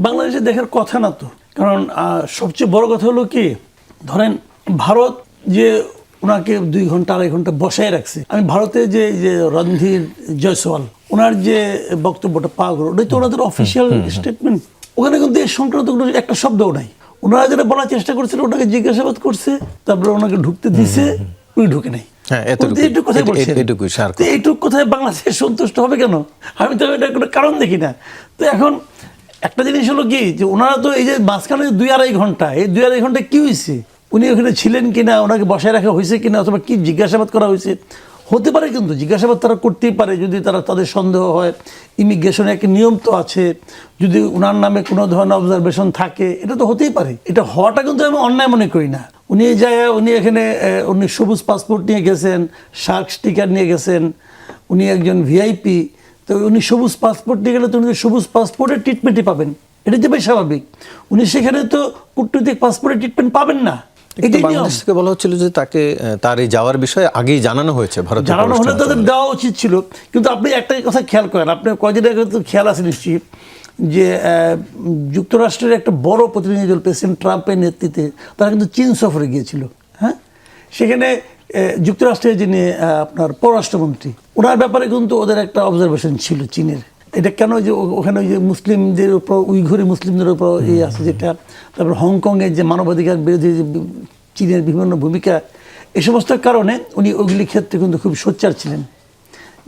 বাংলাদেশে দেখার কথা না তো, কারণ সবচেয়ে বড় কথা হলো কি, ধরেন ভারত যে ওনাকে 2 ঘন্টা 2.5 ঘন্টা বসায় রাখছে, আমি ভারতে যে রণধীর জয়সওয়াল ওনার যে বক্তব্যটা পাওয়া গেল, ওটাই তো ওনাদের অফিসিয়াল স্টেটমেন্ট। ওখানে কিন্তু এই সংক্রান্ত কোনো একটা শব্দও নাই। ওনারা যেটা বলার চেষ্টা করছিল, ওনাকে জিজ্ঞাসাবাদ করছে, তারপরে ওনাকে ঢুকতে দিছে, উনি ঢুকে নাই। এইটুকু কথাই বলছেন। এইটুকু কথায় বাংলাদেশ সন্তুষ্ট হবে কেন? আমি তো এটা কোনো কারণ দেখি না। তো এখন একটা জিনিস হলো কি, যে ওনারা তো এই যে মাঝখানে 2-2.5 ঘন্টা, এই 2-2.5 ঘন্টা কি হয়েছে, উনি ওখানে ছিলেন কিনা, ওনাকে বসায় রাখা হয়েছে কিনা, অথবা কি জিজ্ঞাসাবাদ করা হয়েছে, হতে পারে কিন্তু জিজ্ঞাসাবাদ তারা করতেই পারে যদি তাদের সন্দেহ হয়। ইমিগ্রেশনের একটা নিয়ম তো আছে, যদি ওনার নামে কোনো ধরনের অবজারভেশন থাকে, এটা তো হতেই পারে। এটা হওয়াটা কিন্তু আমি অন্যায় মনে করি না। উনি এখানে উনি সবুজ পাসপোর্ট নিয়ে গেছেন, শার্ক স্টিকার নিয়ে গেছেন, উনি একজন ভিআইপি। তো উনি সবুজ পাসপোর্ট নিয়ে গেলে তো উনি সবুজ পাসপোর্টের ট্রিটমেন্টই পাবেন, এটা তো বেশ স্বাভাবিক। উনি সেখানে তো কূটনৈতিক পাসপোর্টের ট্রিটমেন্ট পাবেন না। বাংলাদেশ থেকে বলা হচ্ছিল যে তাকে তার এই যাওয়ার বিষয়ে আগেই জানানো হয়েছে, জানানো হলে তাদের দেওয়া উচিত ছিল। কিন্তু আপনি একটা কথা খেয়াল করেন, আপনি কয়েকদিন আগে তো খেয়াল আছে নিশ্চয়ই, যে যুক্তরাষ্ট্রের একটা বড় প্রতিনিধি দল প্রেসিডেন্ট ট্রাম্পের নেতৃত্বে তারা কিন্তু চীন সফরে গিয়েছিল। হ্যাঁ, সেখানে যুক্তরাষ্ট্রের যিনি আপনার পররাষ্ট্রমন্ত্রী, ওনার ব্যাপারে কিন্তু ওদের একটা অবজারভেশন ছিল চীনের। এটা কেন, যে ওখানে ওই যে মুসলিমদের উপর, উইঘুরি মুসলিমদের উপর আছে যেটা, তারপর হংকংয়ের যে মানবাধিকার বিরোধী চীনের বিভিন্ন ভূমিকা, এই সমস্ত কারণে উনি ওইগুলি ক্ষেত্রে কিন্তু খুব সোচ্চার ছিলেন,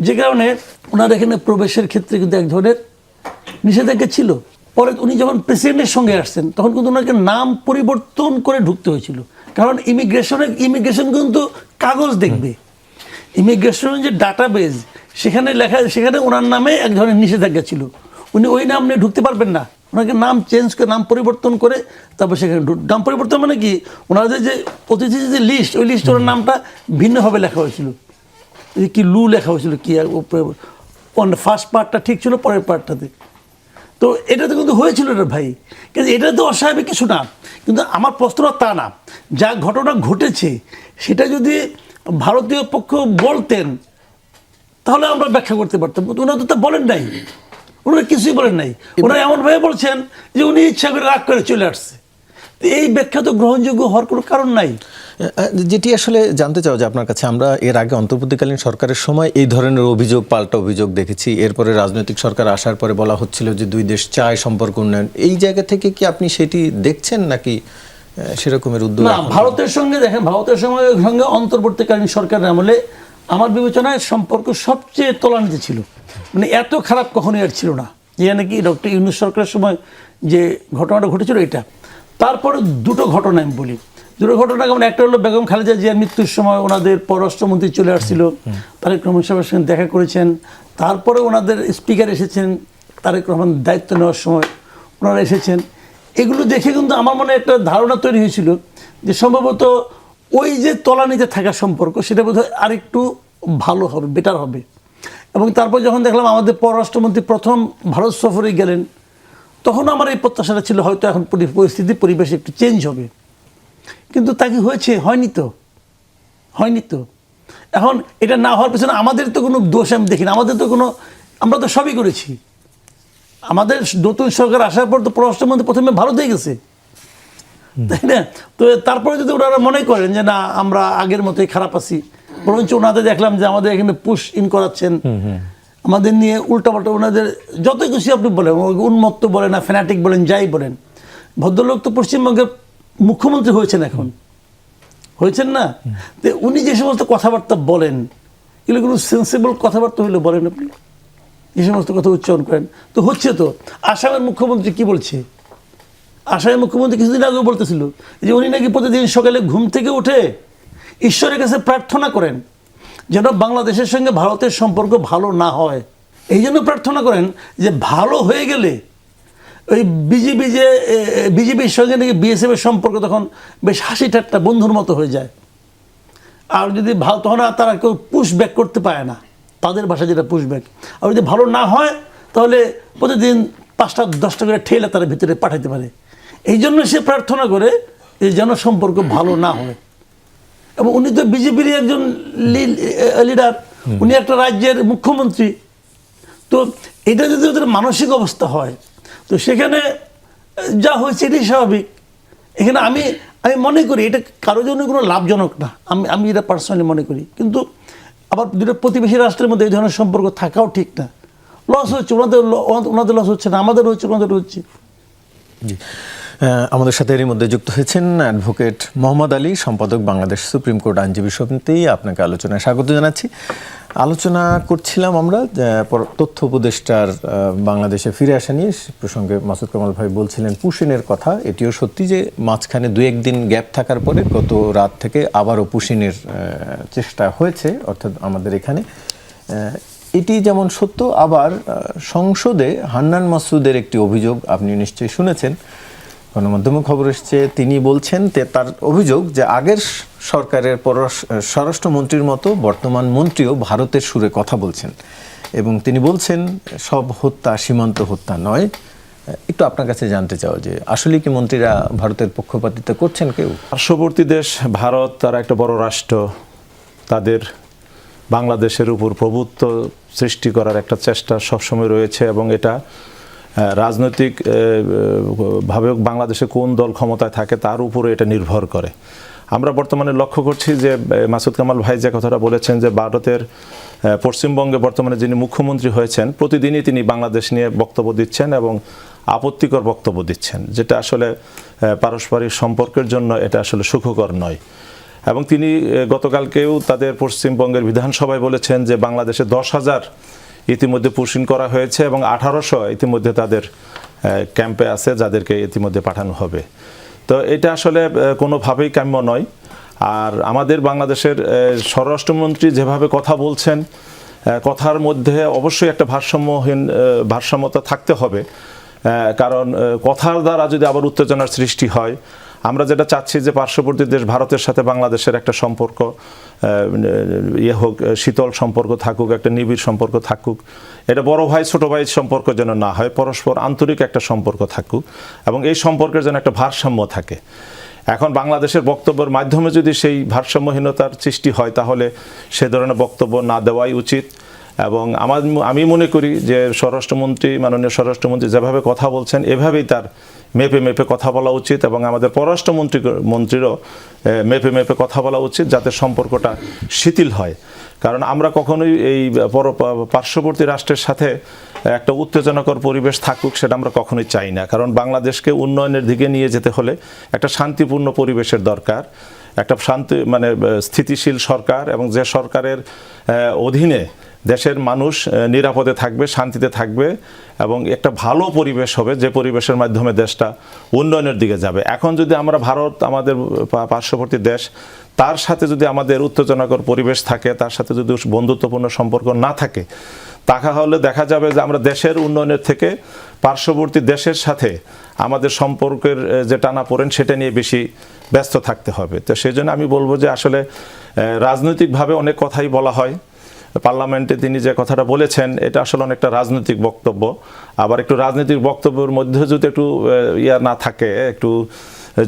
যে কারণে ওনার এখানে প্রবেশের ক্ষেত্রে কিন্তু এক ধরনের নিষেধাজ্ঞা ছিল। পরে উনি যখন প্রেসিডেন্টের সঙ্গে আসছেন, তখন কিন্তু ওনাকে নাম পরিবর্তন করে ঢুকতে হয়েছিল, কারণ ইমিগ্রেশন কিন্তু কাগজ দেখবে, ইমিগ্রেশনের যে ডাটাবেজ সেখানে লেখা, সেখানে ওনার নামে এক ধরনের নিষেধাজ্ঞা ছিল। উনি ওই নাম নিয়ে ঢুকতে পারবেন না, ওনাকে নাম চেঞ্জ করে, নাম পরিবর্তন করে তারপর সেখানে নাম পরিবর্তন মানে কি, ওনাদের যে অতিথির যে লিস্ট, ওই লিস্ট ওনার নামটা ভিন্নভাবে লেখা হয়েছিল, কি লু লেখা হয়েছিল, কি ফার্স্ট পার্টটা ঠিক ছিল, পরের পার্টটাতে। তো এটা তো কিন্তু হয়েছিল রে ভাই, কিন্তু এটা তো অস্বাভাবিক কিছু না। কিন্তু আমার প্রশ্নটা তা না, যা ঘটনা ঘটেছে সেটা যদি ভারতীয় পক্ষ বলতেন তাহলে আমরা ব্যাখ্যা করতে পারতাম। ওনারা তো তা বলেন নাই, ওনারা কিছুই বলেন নাই। ওনারা এমনভাবে বলছেন যে উনি ইচ্ছা করে রাগ করে চলে আসছে। এই ব্যাখ্যা তো গ্রহণযোগ্য হওয়ার কোনো কারণ নাই। যেটি আসলে জানতে চাও যে আপনার কাছে, আমরা এর আগে অন্তর্বর্তীকালীন সরকারের সময় এই ধরনের অভিযোগ, পাল্টা অভিযোগ দেখেছি। এরপরে রাজনৈতিক সরকার আসার পরে বলা হচ্ছিল যে 2 দেশ চায় সম্পর্ক উন্নয়ন। এই জায়গা থেকে কি আপনি সেটি দেখছেন, নাকি সেরকমের উদ্যোগ? না, ভারতের সঙ্গে দেখেন, ভারতের সঙ্গে অন্তর্বর্তীকালীন সরকারের আমলে আমার বিবেচনায় সম্পর্ক সবচেয়ে তলানিতে ছিল। মানে এত খারাপ কখনোই আর ছিল না, যে নাকি ডক্টর ইউনূস সরকারের সময় যে ঘটনাটা ঘটেছিল এটা। তারপরে 2টো ঘটনা আমি বলি, 2টো ঘটনা কেমন। একটা হলো বেগম খালেদা জিয়ার মৃত্যুর সময় ওনাদের পররাষ্ট্রমন্ত্রী চলে আসছিল, তারেক রহমান সাহেবের সঙ্গে দেখা করেছেন। তারপরে ওনাদের স্পিকার এসেছেন, তারেক রহমান দায়িত্ব নেওয়ার সময় ওনারা এসেছেন। এগুলো দেখে কিন্তু আমার মনে একটা ধারণা তৈরি হয়েছিল যে সম্ভবত ওই যে তলানিতে থাকা সম্পর্ক, সেটা বোধহয় আরেকটু ভালো হবে, বেটার হবে। এবং তারপর যখন দেখলাম আমাদের পররাষ্ট্রমন্ত্রী প্রথম ভারত সফরে গেলেন, তখন আমার এই প্রত্যাশাটা ছিল হয়তো এখন পরিস্থিতি, পরিবেশ একটু চেঞ্জ হবে। কিন্তু তা কি হয়েছে? হয়নি তো। এখন এটা না হওয়ার পেছনে আমাদের তো কোনো দোষ আমি দেখি না। আমরা তো সবই করেছি। আমাদের নতুন সরকার আসার পর তো পররাষ্ট্রমন্ত্রী প্রথমে ভারতেই গেছে, তাই না? তো তারপরে যদি ওনারা মনে করেন যে না আমরা আগের মতোই খারাপ আছি, বরঞ্চ ওনাদের দেখলাম যে আমাদের এখানে পুশ ইন করাচ্ছেন, আমাদের নিয়ে উল্টাপাল্টা, ওনাদের যতই কিছু আপনি বলেন, উন্মত্ত বলেন না, ফ্যানাটিক বলেন, যাই বলেন, ভদ্রলোক তো পশ্চিমবঙ্গের মুখ্যমন্ত্রী হয়েছেন না? তো উনি যে সমস্ত কথাবার্তা বলেন, এগুলো কোনো সেন্সিবল কথাবার্তা হইলে বলেন আপনি, যে সমস্ত কথা উচ্চারণ করেন। তো হচ্ছে তো, আসামের মুখ্যমন্ত্রী কি বলছে? আসামের মুখ্যমন্ত্রী কিছুদিন আগে বলতেছিল যে উনি নাকি প্রতিদিন সকালে ঘুম থেকে উঠে ঈশ্বরের কাছে প্রার্থনা করেন যেন বাংলাদেশের সঙ্গে ভারতের সম্পর্ক ভালো না হয়। এই জন্য প্রার্থনা করেন যে ভালো হয়ে গেলে ওই বিজেপির সঙ্গে নাকি বিএসএফ এর সম্পর্ক তখন বেশ হাসি ঠাট্টা বন্ধুর মতো হয়ে যায়। আর যদি তখন তারা কেউ পুশ ব্যাক করতে পারে না, তাদের ভাষা যেটা পুশ ব্যাক। আর যদি ভালো না হয় তাহলে প্রতিদিন 5টা 10টা করে ঠেলে তারা ভিতরে পাঠাতে পারে। এই জন্য সে প্রার্থনা করে যে যেন সম্পর্ক ভালো না হয়। এবং উনি তো বিজেপির একজন লিডার, উনি একটা রাজ্যের মুখ্যমন্ত্রী। তো এটা যদি ওদের মানসিক অবস্থা হয়, তো সেখানে যা হয়েছে এটাই স্বাভাবিক। এখানে আমি মনে করি এটা কারোর জন্য কোনো লাভজনক না, আমি এটা পার্সোনালি মনে করি। কিন্তু আবার দুটো প্রতিবেশী রাষ্ট্রের মধ্যে এই ধরনের সম্পর্ক থাকাও ঠিক না। লস হচ্ছে, ওনাদের লস হচ্ছে না, আমাদের হচ্ছে, ওনাদের হচ্ছে। জি, আমাদের সাথে এরই মধ্যে যুক্ত হয়েছেন অ্যাডভোকেট মোহাম্মদ আলী, সম্পাদক বাংলাদেশ সুপ্রিম কোর্ট আইনজীবী সমিতি। আপনাকে আলোচনায় স্বাগত জানাচ্ছি। আলোচনা করছিলাম আমরা তথ্য উপদেষ্টার বাংলাদেশে ফিরে আসা নিয়ে। প্রসঙ্গে মাসুদ কামাল ভাই বলছিলেন পুশিনের কথা। এটিও সত্যি যে মাঝখানে 2-1 দিন গ্যাপ থাকার পরে গত রাত থেকে আবারও পুশিনের চেষ্টা হয়েছে, অর্থাৎ আমাদের এখানে। এটি যেমন সত্য, আবার সংসদে হান্নান মাসুদের একটি অভিযোগ আপনি নিশ্চয়ই শুনেছেন, গণমাধ্যমে খবর এসছে। তিনি বলছেন তার অভিযোগ যে আগের সরকারের স্বরাষ্ট্রমন্ত্রীর মতো বর্তমান মন্ত্রীও ভারতের সুরে কথা বলছেন, এবং তিনি বলছেন সব হত্যা সীমান্ত হত্যা নয়। একটু আপনার কাছে জানতে চাও যে আসলে কি মন্ত্রীরা ভারতের পক্ষপাতিত্ব করছেন? কেউ পার্শ্ববর্তী দেশ ভারত, তারা একটা বড় রাষ্ট্র, তাদের বাংলাদেশের উপর প্রভুত্ব সৃষ্টি করার একটা চেষ্টা সবসময় রয়েছে, এবং এটা রাজনৈতিক ভাবে বাংলাদেশে কোন দল ক্ষমতায় থাকে তার উপরে এটা নির্ভর করে। আমরা বর্তমানে লক্ষ্য করছি যে মাসুদ কামাল ভাই যে কথাটা বলেছেন যে ভারতের পশ্চিমবঙ্গে বর্তমানে যিনি মুখ্যমন্ত্রী হয়েছেন প্রতিদিনই তিনি বাংলাদেশ নিয়ে বক্তব্য দিচ্ছেন এবং আপত্তিকর বক্তব্য দিচ্ছেন, যেটা আসলে পারস্পরিক সম্পর্কের জন্য এটা আসলে সুখকর নয়। এবং তিনি গতকালকেও তাদের পশ্চিমবঙ্গের বিধানসভায় বলেছেন যে বাংলাদেশে 10,000 ইতিমধ্যে পুশিন করা হয়েছে এবং 1800 ইতিমধ্যে তাদের ক্যাম্পে আছে, যাদেরকে ইতিমধ্যে পাঠানো হবে। তো এটা আসলে কোনোভাবেই কাম্য নয়। আর আমাদের বাংলাদেশের স্বরাষ্ট্রমন্ত্রী যেভাবে কথা বলছেন, কথার মধ্যে অবশ্যই একটা ভারসাম্যতা থাকতে হবে, কারণ কথার দ্বারা যদি আবার উত্তেজনার সৃষ্টি হয়, আমরা যেটা চাচ্ছি যে পার্শ্ববর্তী দেশ ভারতের সাথে বাংলাদেশের একটা সম্পর্ক হোক, শীতল সম্পর্ক থাকুক, একটা নিবিড় সম্পর্ক থাকুক। এটা বড় ভাই ছোট ভাই সম্পর্ক যেন না হয়, পরস্পর আন্তরিক একটা সম্পর্ক থাকুক, এবং এই সম্পর্কের যেন একটা ভারসাম্য থাকে। এখন বাংলাদেশের বক্তব্যের মাধ্যমে যদি সেই ভারসাম্যহীনতার সৃষ্টি হয়, তাহলে সে ধরনের বক্তব্য না দেওয়াই উচিত। এবং আমি মনে করি যে মাননীয় স্বরাষ্ট্রমন্ত্রী যেভাবে কথা বলছেন এভাবেই তার মেপে মেপে কথা বলা উচিত, এবং আমাদের পররাষ্ট্রমন্ত্রীরও মেপে মেপে কথা বলা উচিত, যাতে সম্পর্কটা শিথিল হয়। কারণ আমরা কখনোই এই পার্শ্ববর্তী রাষ্ট্রের সাথে একটা উত্তেজনাকর পরিবেশ থাকুক, সেটা আমরা কখনোই চাই না। কারণ বাংলাদেশকে উন্নয়নের দিকে নিয়ে যেতে হলে একটা শান্তিপূর্ণ পরিবেশের দরকার, একটা স্থিতিশীল সরকার, এবং যে সরকারের অধীনে দেশের মানুষ নিরাপদে থাকবে, শান্তিতে থাকবে, এবং একটা ভালো পরিবেশ হবে, যে পরিবেশের মাধ্যমে দেশটা উন্নয়নের দিকে যাবে। এখন যদি আমরা ভারত, আমাদের পার্শ্ববর্তী দেশ, তার সাথে যদি আমাদের উত্তেজনাকর পরিবেশ থাকে, তার সাথে যদি বন্ধুত্বপূর্ণ সম্পর্ক না থাকে, তাহলে দেখা যাবে যে আমরা দেশের উন্নয়নের থেকে পার্শ্ববর্তী দেশের সাথে আমাদের সম্পর্কের যে টানাপোড়েন সেটা নিয়ে বেশি ব্যস্ত থাকতে হবে। তো সেই জন্য আমি বলবো যে আসলে রাজনৈতিকভাবে অনেক কথাই বলা হয়। পার্লামেন্টে তিনি যে কথাটা বলেছেন এটা আসলে অনেকটা রাজনৈতিক বক্তব্য। আবার একটু রাজনৈতিক বক্তব্যের মধ্যে যদি একটু না থাকে,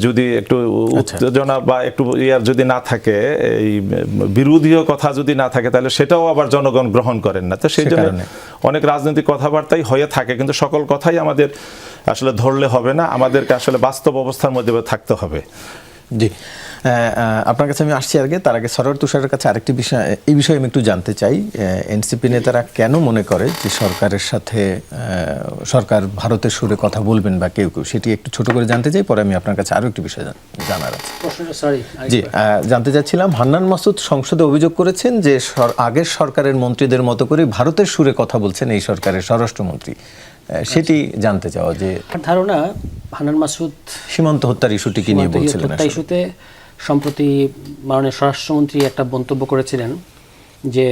যদি একটু উত্তেজনা বা একটু যদি না থাকে, এই বিরোধীয় কথা যদি না থাকে, তাহলে সেটাও আবার জনগণ গ্রহণ করেন না। তো সেই জন্য অনেক রাজনৈতিক কথাবার্তাই হয়ে থাকে, কিন্তু সকল কথাই আমাদের আসলে ধরলে হবে না, আমাদেরকে আসলে বাস্তব অবস্থার মধ্যে থাকতে হবে। জি, আপনার কাছে আমি আসছি। তার আগে সরোয়ার তুষারের কাছে আরেকটি বিষয়, এই বিষয়ে আমি একটু জানতে চাই। এনসিপি নেতারা কেন মনে করে যে সরকারের সাথে সরকার ভারতের সুরে কথা বলবেন, বা কেউ সেটি একটু ছোট করে জানতে চাই, পরে আমি আপনার কাছে আরও একটি বিষয় জানার আছে। জি, জানতে চাচ্ছিলাম, হান্নান মাসুদ সংসদে অভিযোগ করেছেন যে আগের সরকারের মন্ত্রীদের মতো করে ভারতের সুরে কথা বলছেন এই সরকারের স্বরাষ্ট্রমন্ত্রী। সেটি জানতে চাওয়া যে ধারণা হান্নান মাসুদ সীমান্ত হত্যার ইস্যুটিকে নিয়ে বলছিলেন। ইস্যুতে সম্প্রতি মাননীয় স্বরাষ্ট্রমন্ত্রী একটা মন্তব্য করেছিলেন যে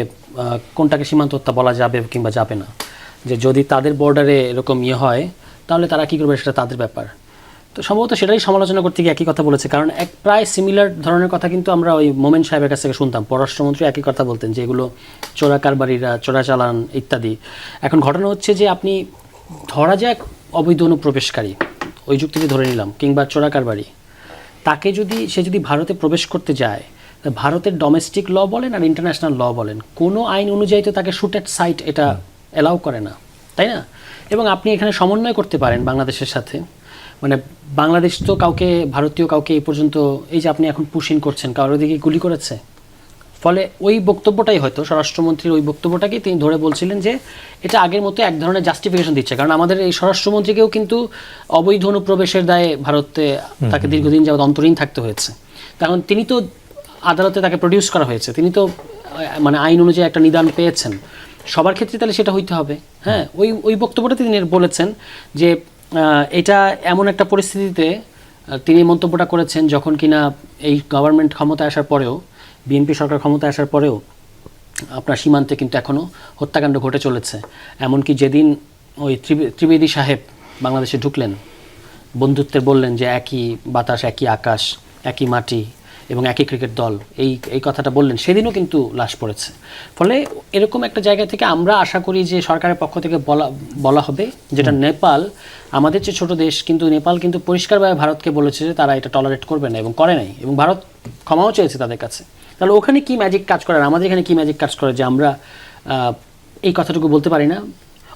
কোনটাকে সীমান্ত হত্যা বলা যাবে কিংবা যাবে না, যে যদি তাদের বর্ডারে এরকম হয় তাহলে তারা কী করবে সেটা তাদের ব্যাপার। তো সম্ভবত সেটাই সমালোচনা করতে গিয়ে একই কথা বলেছে, কারণ প্রায় সিমিলার ধরনের কথা কিন্তু আমরা ওই মোমেন সাহেবের কাছ থেকে শুনতাম। পররাষ্ট্রমন্ত্রী একই কথা বলতেন যে এগুলো চোরা কারবারিরা, চোরাচালান ইত্যাদি। এখন ঘটনা হচ্ছে যে আপনি ধরা যাক অবৈধ অনুপ্রবেশকারী, ওই যুক্তিতে ধরে নিলাম, কিংবা চোরা কারবারি, তাকে সে যদি ভারতে প্রবেশ করতে যায়, ভারতের ডোমেস্টিক ল বলেন আর ইন্টারন্যাশনাল ল বলেন, কোনো আইন অনুযায়ী তো তাকে শুট অ্যাট সাইট এটা অ্যালাউ করে না, তাই না? এবং আপনি এখানে সমন্বয় করতে পারেন বাংলাদেশের সাথে, মানে বাংলাদেশ তো কাউকে, ভারতীয় কাউকে এই পর্যন্ত, এই যে আপনি এখন পুশিন করছেন, কারোর দিকে গুলি করেছে? ফলে ওই বক্তব্যটাই হয়তো স্বরাষ্ট্রমন্ত্রীর ওই বক্তব্যটাকেই তিনি ধরে বলছিলেন যে এটা আগের মতো এক ধরনের জাস্টিফিকেশন দিচ্ছে, কারণ আমাদের এই স্বরাষ্ট্রমন্ত্রীকেও কিন্তু অবৈধ অনুপ্রবেশের দায়ে ভারতে তাকে দীর্ঘদিন যাবৎ অন্তরীণ থাকতে হয়েছে। তখন তিনি তো আদালতে তাকে প্রডিউস করা হয়েছে, তিনি তো মানে আইন অনুযায়ী একটা নিদান পেয়েছেন, সবার ক্ষেত্রে তাহলে সেটা হইতে হবে। হ্যাঁ, ওই বক্তব্যটা তিনি বলেছেন যে এটা এমন একটা পরিস্থিতিতে তিনি মন্তব্যটা করেছেন যখন কিনা এই গভর্নমেন্ট ক্ষমতায় আসার পরেও, বিএনপি সরকার ক্ষমতায় আসার পরেও আপনার সীমান্তে কিন্তু এখনও হত্যাকাণ্ড ঘটে চলেছে। এমনকি যেদিন ওই ত্রিবেদী সাহেব বাংলাদেশে ঢুকলেন, বন্ধুত্বের বললেন যে একই বাতাস, একই আকাশ, একই মাটি এবং একই ক্রিকেট দল, এই কথাটা বললেন, সেদিনও কিন্তু লাশ পড়েছে। ফলে এরকম একটা জায়গা থেকে আমরা আশা করি যে সরকারের পক্ষ থেকে বলা হবে, যেটা নেপাল আমাদের চেয়ে ছোট দেশ, কিন্তু নেপাল কিন্তু পরিষ্কারভাবে ভারতকে বলেছে যে তারা এটা টলারেট করবে না এবং করে নাই, এবং ভারত ক্ষমাও চেয়েছে তাদের কাছে। তাহলে ওখানে কি ম্যাজিক কাজ করে, আর আমাদের এখানে কি ম্যাজিক কাজ করে যে আমরা এই কথাটুকু বলতে পারি না?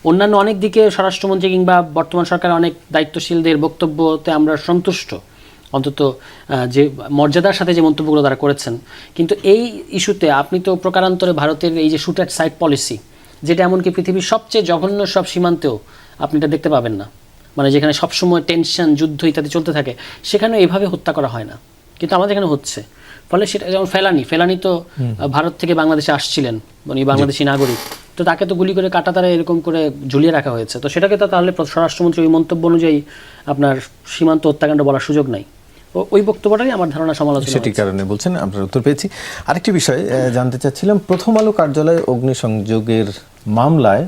অন্যান্য অনেক দিকে স্বরাষ্ট্রমন্ত্রী কিংবা বর্তমান সরকারের অনেক দায়িত্বশীলদের বক্তব্যতে আমরা সন্তুষ্ট, অন্তত যে মর্যাদার সাথে যে মন্তব্যগুলো তারা করেছেন। কিন্তু এই ইস্যুতে আপনি তো প্রকারান্তরে ভারতের এই যে শুট অ্যাট সাইট পলিসি, যেটা এমনকি পৃথিবীর সবচেয়ে জঘন্য সব সীমান্তেও আপনি এটা দেখতে পাবেন না, মানে যেখানে সবসময় টেনশন, যুদ্ধ ইত্যাদি চলতে থাকে, সেখানে এভাবে হত্যা করা হয় না, কিন্তু আমাদের এখানে হচ্ছে। ফলে সেটা যেমন ফেলানি তো ভারত থেকে বাংলাদেশে আসছিলেন, মানে বাংলাদেশি নাগরিক, তো তাকে তো গুলি করে কাঁটাতারে এরকম করে ঝুলিয়ে রাখা হয়েছে, তো সেটাকে তো তাহলে স্বরাষ্ট্রমন্ত্রী ওই মন্তব্য অনুযায়ী আপনার সীমান্ত হত্যাকাণ্ড বলার সুযোগ নাই। ওই বক্তব্যটাই আমার ধারণা সমালোচনা, সেটি কারণে বলছেন। আপনার উত্তর পেয়েছি। আরেকটি বিষয় জানতে চাচ্ছিলাম, প্রথম আলো কার্যালয়ে অগ্নিসংযোগের মামলায়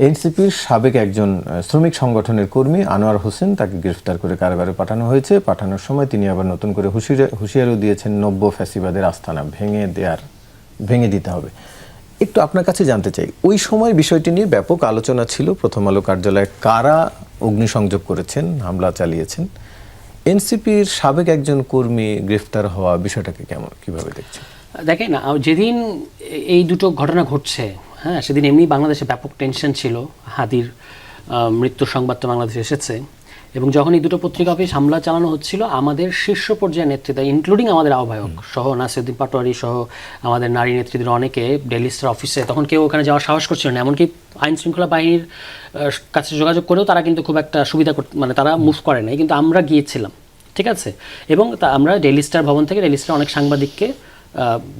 এনসিপির সাবেক একজন শ্রমিক সংগঠনের কর্মী আনোয়ার হোসেন, তাকে গ্রেফতার করে কারাগারে পাঠানো হয়েছে। পাঠানোর সময় তিনি আবার নতুন করে হুঁশিয়ারিও দিয়েছেন নব্য ফ্যাসিবাদের আস্তানা ভেঙে দিতে হবে। একটু আপনার কাছে জানতে চাই, ওই সময় বিষয়টি নিয়ে ব্যাপক আলোচনা ছিল। প্রথম আলো কার্যালয়ে কারা অগ্নিসংযোগ করেছেন, হামলা চালিয়েছেন, এনসিপির সাবেক একজন কর্মী গ্রেফতার হওয়া, বিষয়টাকে কিভাবে দেখছেন? দেখেন, যেদিন এই দুটো ঘটনা ঘটছে, হ্যাঁ, সেদিন এমনি বাংলাদেশে ব্যাপক টেনশন ছিল। হাদির মৃত্যুর সংবাদ তো বাংলাদেশে এসেছে, এবং যখন এই দুটো পত্রিকা অফিস হামলা চালানো হচ্ছিল, আমাদের শীর্ষ পর্যায়ের নেতৃত্ব, ইনক্লুডিং আমাদের আহ্বায়ক সহ নাসিরউদ্দিন পাটোয়ারি সহ আমাদের নারী নেতৃত্বের অনেকে ডেইলি স্টার অফিসে, তখন কেউ ওখানে যাওয়ার সাহস করছিল না। এমনকি আইন শৃঙ্খলা বাহিনীর কাছে যোগাযোগ করেও তারা কিন্তু খুব একটা সুবিধা মানে তারা মুভ করে নাই, কিন্তু আমরা গিয়েছিলাম, ঠিক আছে। এবং আমরা ডেইলি স্টার ভবন থেকে ডেইলি স্টার অনেক সাংবাদিককে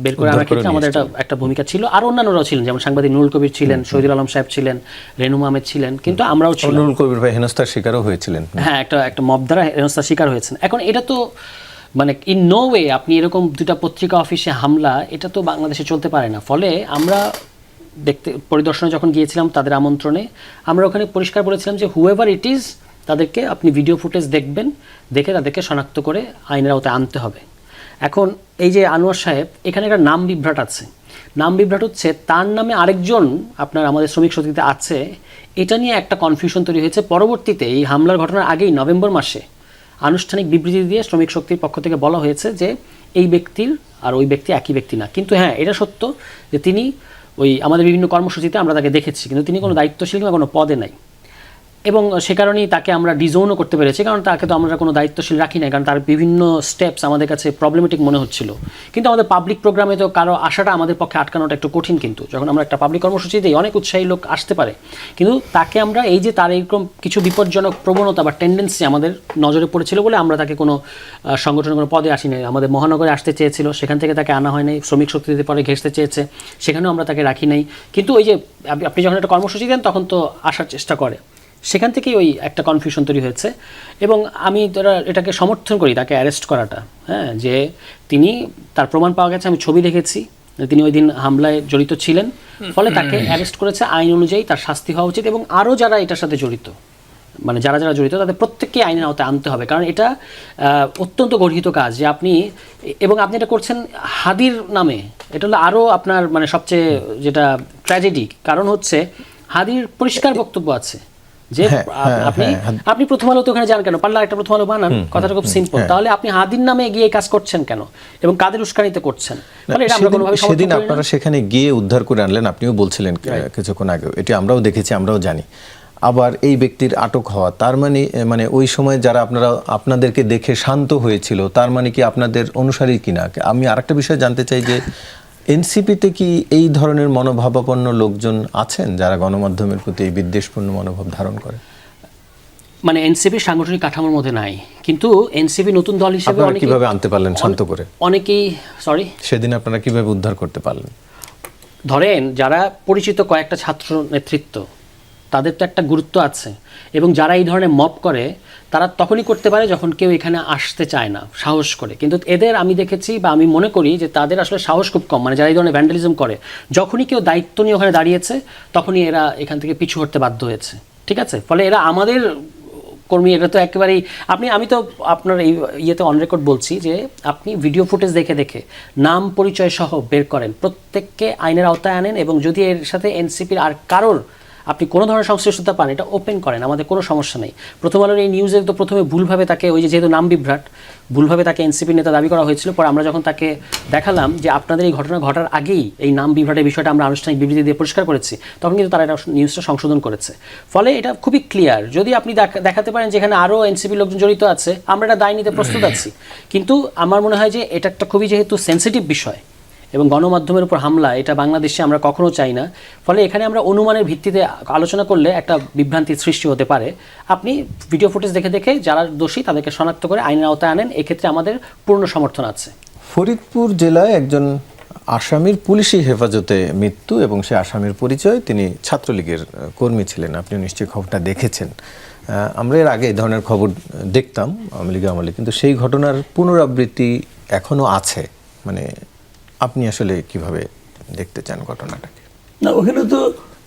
বের করে আনার ক্ষেত্রে আমাদের একটা ভূমিকা ছিল। আর অন্যান্যরাও ছিলেন, যেমন সাংবাদিক নুরুল কবির ছিলেন, শহীদুল আলম সাহেব ছিলেন, রেনুম আহমেদ ছিলেন, কিন্তু আমরাও ছিলাম। নুরুল কবির ভাই হেনস্থার শিকারও হয়েছিলেন। হ্যাঁ, একটা মব দ্বারা হেনস্থার শিকার হয়েছেন। এখন এটা তো মানে ইন নো ওয়ে আপনি এরকম দুটা পত্রিকা অফিসে হামলা, এটা তো বাংলাদেশে চলতে পারে না। ফলে আমরা পরিদর্শনে যখন গিয়েছিলাম তাদের আমন্ত্রণে, আমরা ওখানে পরিষ্কার বলেছিলাম যে হুএভার ইট ইজ, তাদেরকে আপনি ভিডিও ফুটেজ দেখবেন, দেখে তাদেরকে শনাক্ত করে আইনের আওতায় আনতে হবে। এখন এই যে আনোয়ার সাহেব, এখানে একটা নাম বিভ্রাট আছে। নাম বিভ্রাট হচ্ছে তার নামে আরেকজন আপনার আমাদের শ্রমিক শক্তিতে আছে, এটা নিয়ে একটা কনফিউশন তৈরি হয়েছে। পরবর্তীতে এই হামলার ঘটনার আগেই নভেম্বর মাসে আনুষ্ঠানিক বিবৃতি দিয়ে শ্রমিক শক্তির পক্ষ থেকে বলা হয়েছে যে এই ব্যক্তির আর ওই ব্যক্তি একই ব্যক্তি না। কিন্তু হ্যাঁ, এটা সত্য যে তিনি ওই আমাদের বিভিন্ন কর্মসূচিতে আমরা তাকে দেখেছি, কিন্তু তিনি কোনো দায়িত্বশীল কিংবা কোনো পদে নাই, এবং সে কারণেই তাকে আমরা ডিজোনও করতে পেরেছি, কারণ তাকে তো আমরা কোনো দায়িত্বশীল রাখি নাই, কারণ তার বিভিন্ন স্টেপস আমাদের কাছে প্রবলেমেটিক মনে হচ্ছিল। কিন্তু আমাদের পাবলিক প্রোগ্রামে তো কারো আসাটা আমাদের পক্ষে আটকানোটা একটু কঠিন, কিন্তু যখন আমরা একটা পাবলিক কর্মসূচি দিই অনেক উৎসাহী লোক আসতে পারে, কিন্তু তাকে আমরা এই যে তার এরকম কিছু বিপজ্জনক প্রবণতা বা টেন্ডেন্সি আমাদের নজরে পড়েছিল বলে আমরা তাকে কোনো সংগঠনের কোনো পদে আসি নাই। আমাদের মহানগরে আসতে চেয়েছিল, সেখান থেকে তাকে আনা হয় নাই। শ্রমিক শক্তিতে পরে ঘেঁষতে চেয়েছে, সেখানেও আমরা তাকে রাখি নাই। কিন্তু ওই যে আপনি যখন একটা কর্মসূচি দেন তখন তো আসার চেষ্টা করে, সেখান থেকেই ওই একটা কনফিউশন তৈরি হয়েছে। এবং আমি এটাকে সমর্থন করি তাকে অ্যারেস্ট করাটা, হ্যাঁ, যে তিনি তার প্রমাণ পাওয়া গেছে, আমি ছবি দেখেছি, তিনি ওই দিন হামলায় জড়িত ছিলেন, ফলে তাকে অ্যারেস্ট করেছে। আইন অনুযায়ী তার শাস্তি হওয়া উচিত, এবং আরও যারা এটার সাথে জড়িত, মানে যারা যারা জড়িত তাদের প্রত্যেককে আইনের আওতায় আনতে হবে, কারণ এটা অত্যন্ত গর্হিত কাজ যে আপনি, এবং আপনি এটা করছেন হাদির নামে। এটা হলো আরও আপনার মানে সবচেয়ে যেটা ট্র্যাজেডি, কারণ হচ্ছে হাদির পরিষ্কার বক্তব্য আছে যে আপনি প্রথম আলো তো ওখানে যান কেন, পারলে একটা প্রথম আলো বানান, কথাটা খুব সিম্পল। তাহলে আপনি হাদির নামে গিয়ে কাজ করছেন কেন, এবং কাদের উস্কানিতে করছেন? সেদিন আপনারা সেখানে গিয়ে উদ্ধার করে আনলেন, আপনিও বলছিলেন কিছুক্ষণ আগে, এটি আমরাও দেখেছি, আমরাও জানি। আবার এই ব্যক্তির আটক হওয়া, তার মানে ওই সময় যারা আপনাদেরকে দেখে শান্ত হয়েছিল, তার মানে কি আপনাদের অনুসারী কিনা? আমি আরেকটা বিষয় জানতে চাই যে এনসিপিতে কি এই ধরনের মনোভাবাপন্ন লোকজন আছেন যারা গণমাধ্যমের প্রতি এই বিদ্বেষপূর্ণ মনোভাব ধারণ করে? মানে এনসিপি সাংগঠনিক কাঠামোর মধ্যে নাই, কিন্তু এনসিপি নতুন দল হিসেবে আপনারা কিভাবে আনতে পারলেন শান্ত করে? অনেকেই সেদিন আপনারা কিভাবে উদ্ধার করতে পারলেন? ধরেন যারা পরিচিত কয়েকটা ছাত্র নেতৃত্ব, তাদের তো একটা গুরুত্ব আছে, এবং যারা এই ধরনের মব করে তারা তখনই করতে পারে যখন কেউ এখানে আসতে চায় না সাহস করে। কিন্তু এদের আমি দেখেছি বা আমি মনে করি যে তাদের আসলে সাহস খুব কম, মানে যারা এই ধরনের ভ্যান্ডালিজম করে, যখনই কেউ দায়িত্ব নিয়ে ওখানে দাঁড়িয়েছে তখনই এরা এখান থেকে পিছু হটতে বাধ্য হয়েছে। ঠিক আছে, ফলে এরা আমাদের কর্মী, এটা তো একেবারেই আমি তো আপনার এই ইয়েতে অন রেকর্ড বলছি যে আপনি ভিডিও ফুটেজ দেখে দেখে নাম পরিচয় সহ বের করেন, প্রত্যেককে আইনের আওতায় আনেন, এবং যদি এর সাথে এনসিপির আর কারোর আপনি কোনো ধরনের সংশ্লিষ্টতা পান এটা ওপেন করেন, আমাদের কোনো সমস্যা নেই। প্রথম আলোর এই নিউজে তো প্রথমে ভুলভাবে তাকে ওই যেহেতু নাম বিভ্রাট, ভুলভাবে তাকে এনসিপির নেতা দাবি করা হয়েছিল, পরে আমরা যখন তাকে দেখালাম যে আপনাদের এই ঘটনা ঘটার আগেই এই নাম বিভ্রাটের বিষয়টা আমরা আনুষ্ঠানিক বিবৃতি দিয়ে পরিষ্কার করেছি, তখন কিন্তু তারা এটা নিউজটা সংশোধন করেছে। ফলে এটা খুবই ক্লিয়ার। যদি আপনি দেখাতে পারেন যেখানে আরও এনসিপি লোকজন জড়িত আছে, আমরা এটা দায় নিতে প্রস্তুত আছি। কিন্তু আমার মনে হয় যে এটা একটা খুবই যেহেতু সেন্সিটিভ বিষয় এবং গণমাধ্যমের উপর হামলা, এটা বাংলাদেশে আমরা কখনো চাই না। ফলে এখানে আমরা অনুমানের ভিত্তিতে আলোচনা করলে একটা বিভ্রান্তির সৃষ্টি হতে পারে। আপনি ভিডিও ফুটেজ দেখে দেখে যারা দোষী তাদেরকে শনাক্ত করে আইনের আওতায় আনেন, এক্ষেত্রে আমাদের পূর্ণ সমর্থন আছে। ফরিদপুর জেলায় একজন আসামির পুলিশি হেফাজতে মৃত্যু, এবং সে আসামির পরিচয় তিনি ছাত্রলীগের কর্মী ছিলেন। আপনি নিশ্চয়ই খবরটা দেখেছেন। আমরা এর আগে এই ধরনের খবর দেখতাম আওয়ামী লীগ আমলে, কিন্তু সেই ঘটনার পুনরাবৃত্তি এখনও আছে। মানে আপনি আসলে কিভাবে দেখতে চান ঘটনাটাকে? না, ওখানে তো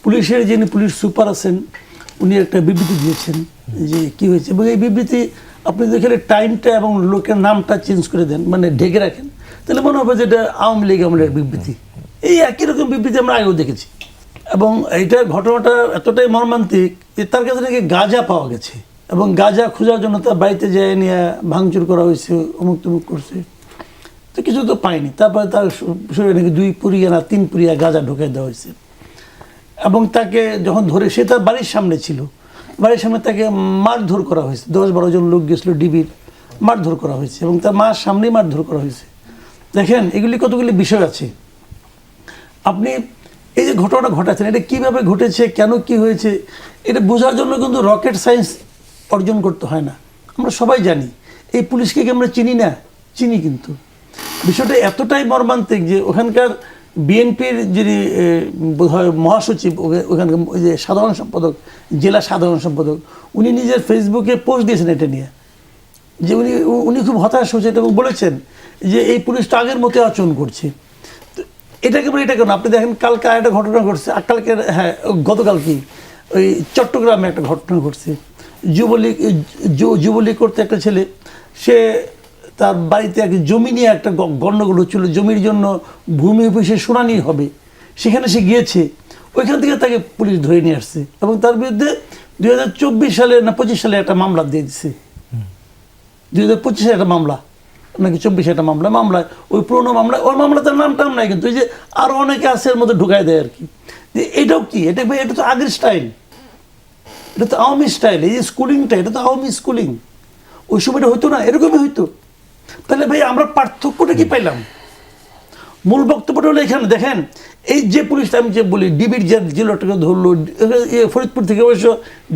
পুলিশের যিনি পুলিশ সুপার আছেন উনি একটা বিবৃতি দিয়েছেন যে কি হয়েছে, এবং এই বিবৃতি আপনি যেখানে টাইমটা এবং লোকের নামটা চেঞ্জ করে দেন, মানে ঢেকে রাখেন, তাহলে মনে হবে যে এটা আওয়ামী লীগ আমলের বিবৃতি। এই একই রকম বিবৃতি আমরা আগেও দেখেছি, এবং এইটার ঘটনাটা এতটাই মর্মান্তিক যে তার কাছে নাকি গাঁজা পাওয়া গেছে, এবং গাঁজা খোঁজার জন্য তার বাড়িতে যেয়ে নিয়ে ভাঙচুর করা হয়েছে, অমুক তমুক করছে, তো কিছু তো পায়নি। তারপরে তার শরীরে নাকি 2 পুরিয়া না 3 পুরিয়া গাঁজা ঢুকাই দেওয়া হয়েছে, এবং তাকে যখন ধরে, সে তার বাড়ির সামনে ছিল, বাড়ির সামনে তাকে মারধর করা হয়েছে। 10-12 জন লোক গেছিলো, ডিবির মারধর করা হয়েছে, এবং তার মার সামনেই মারধর করা হয়েছে। দেখেন এগুলি কতগুলি বিষয় আছে। আপনি এই যে ঘটনাটা ঘটাচ্ছেন, এটা কীভাবে ঘটেছে, কেন কি হয়েছে, এটা বোঝার জন্য কিন্তু রকেট সায়েন্স অর্জন করতে হয় না। আমরা সবাই জানি এই পুলিশকে কি আমরা চিনি না? চিনি, কিন্তু বিষয়টা এতটাই মর্মান্তিক যে ওখানকার বিএনপির যিনি বোধহয় মহাসচিব, ওখানকার ওই যে সাধারণ সম্পাদক, জেলা সাধারণ সম্পাদক, উনি নিজের ফেসবুকে পোস্ট দিয়েছেন এটা নিয়ে, যে উনি খুব হতাশ হয়েছেন এবং বলেছেন যে এই পুলিশটা আগের মতো আচরণ করছে। তো এটাকে এটা কেন? আপনি দেখেন কালকে একটা ঘটনা ঘটছে, আর কালকে, হ্যাঁ গতকালকে ওই চট্টগ্রামে একটা ঘটনা ঘটছে। যুবলীগ করতে একটা ছেলে, সে তার বাড়িতে এক জমি নিয়ে একটা গণ্ডগোল হচ্ছিল, জমির জন্য ভূমি অফিসে শুনানি হবে, সেখানে সে গিয়েছে, ওইখান থেকে তাকে পুলিশ ধরে নিয়ে আসছে, এবং তার বিরুদ্ধে 2024 সালে না 25 সালে একটা মামলা দিয়ে দিচ্ছে। 2025 সালে একটা মামলা নাকি 24 একটা মামলায় ওই পুরোনো মামলা, ওর মামলা তার নাম টাম নাই, কিন্তু ওই যে আরও অনেকে আছে এর মধ্যে ঢুকাই দেয় আর কি। যে এটাও কি, এটা তো আগের স্টাইল, এটা তো আওয়ামী স্টাইল। এই যে স্কুলিংটা, এটা তো আওয়ামী স্কুলিং। ওই সময়টা হইতো না, এরকমই হইতো। তাহলে ভাই আমরা পার্থক্যটা কি পাইলাম? মূল বক্তব্যটা হলো এখানে দেখেন, এই যে পুলিশটা আমি যে বলি ডিবির যে লোকটাকে ধরলো, ফরিদপুর থেকে অবশ্য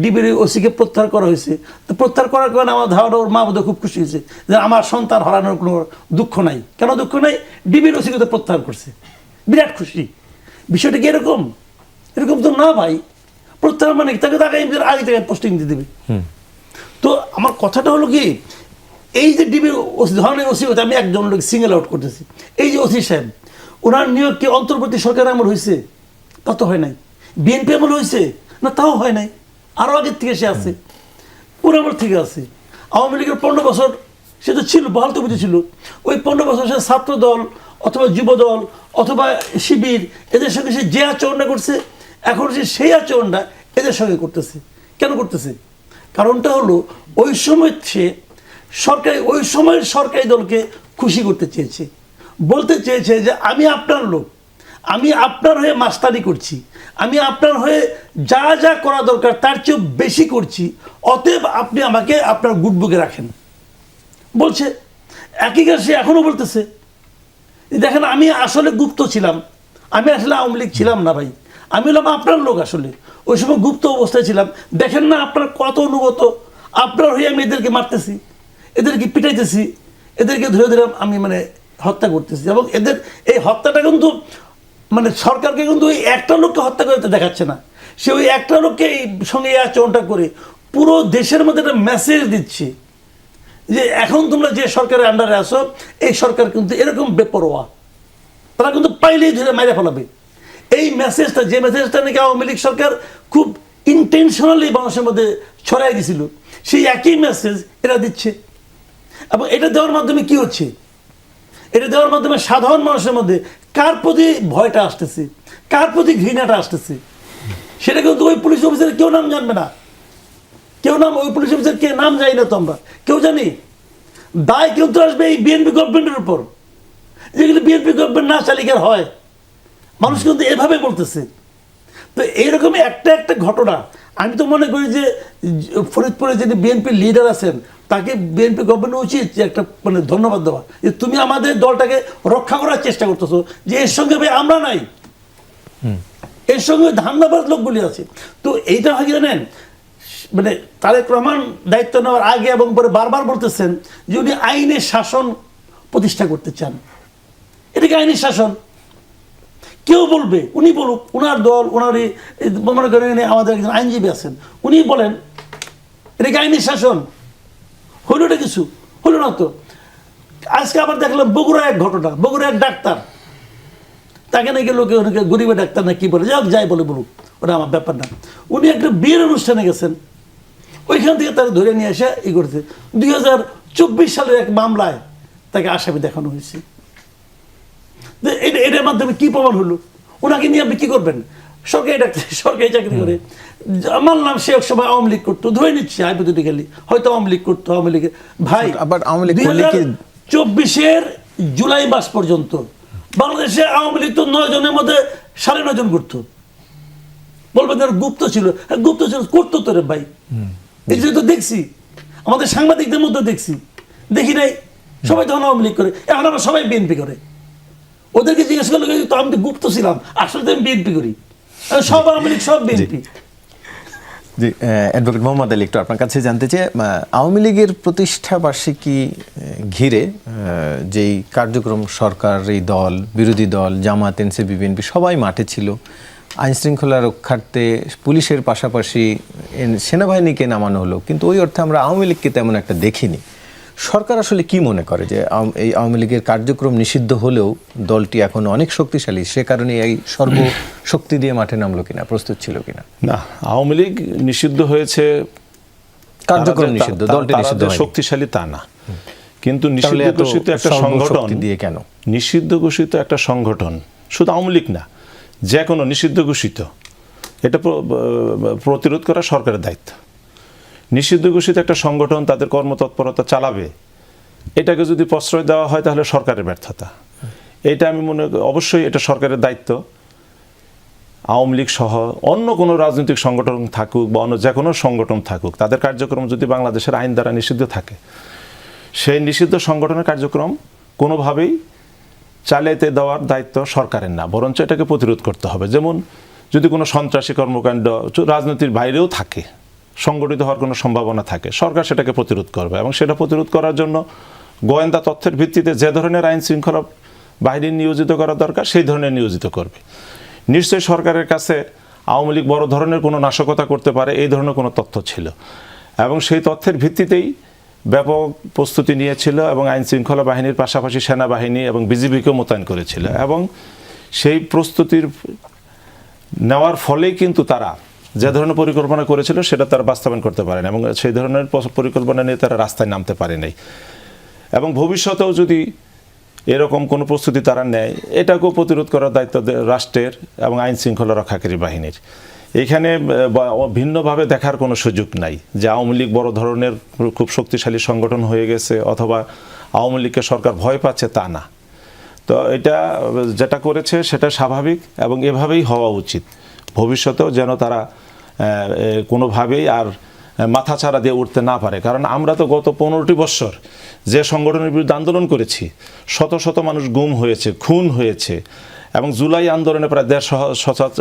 ডিবির ওসিকে প্রত্যাহার করা হয়েছে। তো প্রত্যাহার করার কারণে আমার ধারণা ওর মা বোধহয় খুব খুশি হয়েছে যে আমার সন্তান হারানোর কোনো দুঃখ নাই। কেন দুঃখ নাই? ডিবির ওসিকে তো প্রত্যাহার করছে, বিরাট খুশি। বিষয়টা কি এরকম? এরকম তো না ভাই। প্রত্যাহার মানে তাকে তো আগে থেকে পোস্টিং দিয়ে দেবে। তো আমার কথাটা হলো কি, এই যে ডিবির ধরনের ওসি হতে আমি একজন লোক সিঙ্গেল আউট করতেছি, এই যে ওসি সাহেব, ওনার নিয়োগ কি অন্তর্বর্তী সরকার আমল হয়েছে? তা তো হয় নাই। বিএনপি আমল হয়েছে না? তাও হয় নাই। আরও আগের থেকে সে আছে, পুরো আমল থেকে আছে। আওয়ামী লীগের 15 বছর সে তো ছিল, বহাল তো ছিল। ওই 15 বছর সে ছাত্র দল অথবা যুব দল অথবা শিবির, এদের সঙ্গে সে যে আচরণটা করছে, এখন সে সেই আচরণটা এদের সঙ্গে করতেছে। কেন করতেছে? কারণটা হলো ওই সময় সে ওই সময়ের সরকারি দলকে খুশি করতে চেয়েছে, বলতে চেয়েছে যে আমি আপনার লোক, আমি আপনার হয়ে মাস্তানি করছি, আমি আপনার হয়ে যা যা করা দরকার তার চেয়েও বেশি করছি, অতএব আপনি আমাকে আপনার গুডবুকে রাখেন বলছে। একই কাজ সে এখনো বলতেছে। দেখেন, আমি আসলে গুপ্ত ছিলাম, আমি আসলে আওয়ামী লীগ ছিলাম না ভাই, আমি হলাম আপনার লোক। আসলে ওই সময় গুপ্ত অবস্থায় ছিলাম। দেখেন না আপনার কত অনুগত, আপনার হয়ে আমি এদেরকে মারতেছি, এদেরকে পিটাইতেছি, এদেরকে ধরে ধরে আমি মানে হত্যা করতেছি। এবং এদের এই হত্যাটা কিন্তু মানে সরকারকে কিন্তু ওই একটা লোককে হত্যা করতে দেখাচ্ছে না, সে ওই একটা লোককে এই সঙ্গে এই আচরণটা করে পুরো দেশের মধ্যে একটা মেসেজ দিচ্ছে যে এখন তোমরা যে সরকারের আন্ডারে আসো, এই সরকার কিন্তু এরকম বেপরোয়া, তারা কিন্তু পাইলেই ধরে মাইরে ফেলাবে। এই মেসেজটা, যে মেসেজটা নাকি আওয়ামী লীগ সরকার খুব ইন্টেনশনালি মানুষের মধ্যে ছড়াই দিছিল, সেই একই মেসেজ এরা দিচ্ছে। এবং এটা দেওয়ার মাধ্যমে কি হচ্ছে? এটা দেওয়ার মাধ্যমে সাধারণ মানুষের মধ্যে কার প্রতি ভয়টা আসতেছে, কার প্রতি ঘৃণাটা আসতেছে, সেটা কিন্তু ওই পুলিশ অফিসারের কেউ নাম জানবে না। ওই পুলিশ অফিসার কে নাম জানি না তো আমরা, কেউ জানি। দায় কিন্তু আসবে এই বিএনপি গভর্নমেন্টের উপর, যেগুলো বিএনপি গভর্নমেন্ট না চালিকার হয়। মানুষ কিন্তু এভাবে বলতেছে। তো এইরকম একটা একটা ঘটনা আমি তো মনে করি যে ফরিদপুরে যিনি বিএনপি লিডার আছেন তাকে বিএনপি গভর্নমেন্ট উচিত যে একটা মানে ধন্যবাদ দেওয়া, যে তুমি আমাদের দলটাকে রক্ষা করার চেষ্টা করতেছো, যে এর সঙ্গে ভাই আমরা নাই, এর সঙ্গে ধান্দাবাজ লোকগুলি আছে। তো এইটা হয় কি জানেন, মানে তারেক রহমান দায়িত্ব নেওয়ার আগে এবং পরে বারবার বলতেছেন যে উনি আইনের শাসন প্রতিষ্ঠা করতে চান। এটাকে আইনের শাসন কেউ বলবে, উনি বলুক, ওনার দল, ওনার মনে করেন আমাদের একজন আইনজীবী আছেন, উনি বলেন এটাকে আইনের শাসন। হইল এটা কিছু? হইল না তো। আজকে আবার দেখলাম বগুড়া এক ঘটনা, বগুড়া এক ডাক্তার, তাকে নাকি লোকে অনেকে গরিবের ডাক্তার না কি বলে, যাই বলে বলুক, ওটা আমার ব্যাপার না। উনি একটা বিয়ের অনুষ্ঠানে গেছেন, ওইখান থেকে তারা ধরে নিয়ে এসে ই করছে। 2024 সালের এক মামলায় তাকে আসামি দেখানো হয়েছে। এটার মাধ্যমে কি প্রমাণ হলো? ওনাকে নিয়ে আপনি কি করবেন? সরকারি ডাক্তার, সরকারি চাকরি করে, মানলাম সে এক সময় আওয়ামী লীগ করতো, ধরে নিচ্ছি হাইপোথেটিক্যালি, হয়তো আওয়ামী লীগ করতো, আওয়ামী লীগের ভাই। আবার আওয়ামী লীগ 2024 জুলাই মাস পর্যন্ত বাংলাদেশে আওয়ামী লীগ তো 9 জনের মধ্যে 9.5 জন করতো। বলবেন তার গুপ্ত ছিল, গুপ্ত ছিল, করতো তো রে ভাই। এই যে তো দেখছি, আমাদের সাংবাদিকদের মধ্যে দেখছি, দেখি নাই সবাই তখন আওয়ামী লীগ করে, এখন আমরা সবাই বিএনপি করে। ওদেরকে জিজ্ঞেস করলে তো আমি তো গুপ্ত ছিলাম, আসলে তো আমি বিএনপি করি, সব আওয়ামী লীগ, সব বিএনপি। জি, অ্যাডভোকেট মোহাম্মদ আলী, একটু আপনার কাছে জানতে চাই, আওয়ামী লীগের প্রতিষ্ঠা বার্ষিকী ঘিরে যেই কার্যক্রম, সরকারি দল, বিরোধী দল, জামাত, এনসিপি, বিএনপি সবাই মাঠে ছিল। আইন শৃঙ্খলা রক্ষার্থে পুলিশের পাশাপাশি সেনাবাহিনীকে নামানো হলো, কিন্তু ওই অর্থে আমরা আওয়ামী লীগকে তেমন একটা দেখিনি। সরকার আসলে কি মনে করে যে এই আওয়ামী লীগের কার্যক্রম নিষিদ্ধ হলেও দলটি এখন অনেক শক্তিশালী, সে কারণে এই সর্বশক্তি দিয়ে মাঠে নামলো কিনা, প্রস্তুত ছিল কিনা? না, আওয়ামী লীগ নিষিদ্ধ হয়েছে, কার্যক্রম নিষিদ্ধ, দলটি নিষিদ্ধ, শক্তিশালী তা না। কিন্তু নিষিদ্ধ ঘোষিত একটা সংগঠন দিয়ে কেন? নিষিদ্ধ ঘোষিত একটা সংগঠন, শুধু আওয়ামী লীগ না, যে কোনো নিষিদ্ধ ঘোষিত, এটা প্রতিরোধ করা সরকারের দায়িত্ব। নিষিদ্ধ ঘোষিত একটা সংগঠন তাদের কর্মতৎপরতা চালাবে, এটাকে যদি প্রশ্রয় দেওয়া হয় তাহলে সরকারের ব্যর্থতা। এটা আমি মনে করি অবশ্যই এটা সরকারের দায়িত্ব। আওয়ামী লীগ সহ অন্য কোনো রাজনৈতিক সংগঠন থাকুক বা অন্য যে কোনো সংগঠন থাকুক, তাদের কার্যক্রম যদি বাংলাদেশের আইন দ্বারা নিষিদ্ধ থাকে, সেই নিষিদ্ধ সংগঠনের কার্যক্রম কোনোভাবেই চালাইতে দেওয়ার দায়িত্ব সরকারের না, বরঞ্চ এটাকে প্রতিরোধ করতে হবে। যেমন যদি কোনো সন্ত্রাসী কর্মকাণ্ড রাজনীতির বাইরেও থাকে, সংগঠিত হওয়ার কোনো সম্ভাবনা থাকে, সরকার সেটাকে প্রতিরোধ করবে এবং সেটা প্রতিরোধ করার জন্য গোয়েন্দা তথ্যের ভিত্তিতে যে ধরনের আইন শৃঙ্খলা বাহিনী নিয়োজিত করা দরকার সেই ধরনের নিয়োজিত করবে। নিশ্চয়ই সরকারের কাছে আওয়ামী লীগ বড় ধরনের কোনো নাশকতা করতে পারে এই ধরনের কোনো তথ্য ছিল এবং সেই তথ্যের ভিত্তিতেই ব্যাপক প্রস্তুতি নিয়েছিল এবং আইন শৃঙ্খলা বাহিনীর পাশাপাশি সেনাবাহিনী এবং বিজিবিকেও মোতায়েন করেছিল এবং সেই প্রস্তুতির নেওয়ার ফলেই কিন্তু তারা যে ধরনের পরিকল্পনা করেছিল সেটা তারা বাস্তবায়ন করতে পারেন এবং সেই ধরনের পরিকল্পনা নিয়ে তারা রাস্তায় নামতে পারে নাই। এবং ভবিষ্যতেও যদি এরকম কোনো প্রস্তুতি তারা নেয়, এটাকেও প্রতিরোধ করার দায়িত্ব রাষ্ট্রের এবং আইন শৃঙ্খলা রক্ষাকারী বাহিনীর। এখানে ভিন্নভাবে দেখার কোনো সুযোগ নাই যে আওয়ামী লীগ বড় ধরনের খুব শক্তিশালী সংগঠন হয়ে গেছে অথবা আওয়ামী লীগকে সরকার ভয় পাচ্ছে, তা না। তো তো এটা যেটা করেছে সেটা স্বাভাবিক এবং এভাবেই হওয়া উচিত। ভবিষ্যতেও যেন তারা কোনোভাবেই আর মাথা ছাড়া দিয়ে উঠতে না পারে। কারণ আমরা তো গত 15টি বছর যে সংগঠনের বিরুদ্ধে আন্দোলন করেছি, শত শত মানুষ গুম হয়েছে, খুন হয়েছে, এবং জুলাই আন্দোলনে প্রায় 1.5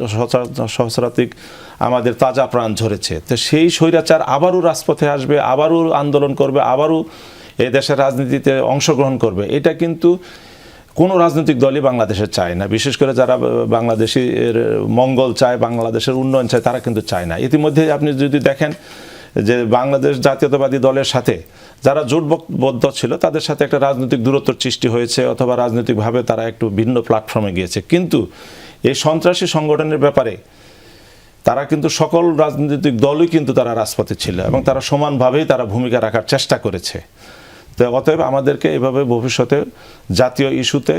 সহস্রাধিক আমাদের তাজা প্রাণ ঝরেছে। তো সেই স্বৈরাচার আবারও রাজপথে আসবে, আবারও আন্দোলন করবে, আবারও এই দেশের রাজনীতিতে অংশগ্রহণ করবে। এটা কিন্তু কোনো রাজনৈতিক দলই বাংলাদেশে চায় না। বিশেষ করে যারা বাংলাদেশের মঙ্গল চায়, বাংলাদেশের উন্নয়ন চায়, তারা কিন্তু চায় না। ইতিমধ্যে আপনি যদি দেখেন যে বাংলাদেশ জাতীয়তাবাদী দলের সাথে যারা জোটবদ্ধ ছিল তাদের সাথে একটা রাজনৈতিক দূরত্ব সৃষ্টি হয়েছে, অথবা রাজনৈতিকভাবে তারা একটু ভিন্ন প্ল্যাটফর্মে গিয়েছে। কিন্তু এই সন্ত্রাসী সংগঠনের ব্যাপারে তারা কিন্তু সকল রাজনৈতিক দলই কিন্তু তারা রাজপথে ছিল, এবং তারা সমানভাবেই তারা ভূমিকা রাখার চেষ্টা করেছে। তো অতএব আমাদেরকে এভাবে ভবিষ্যতে জাতীয় ইস্যুতে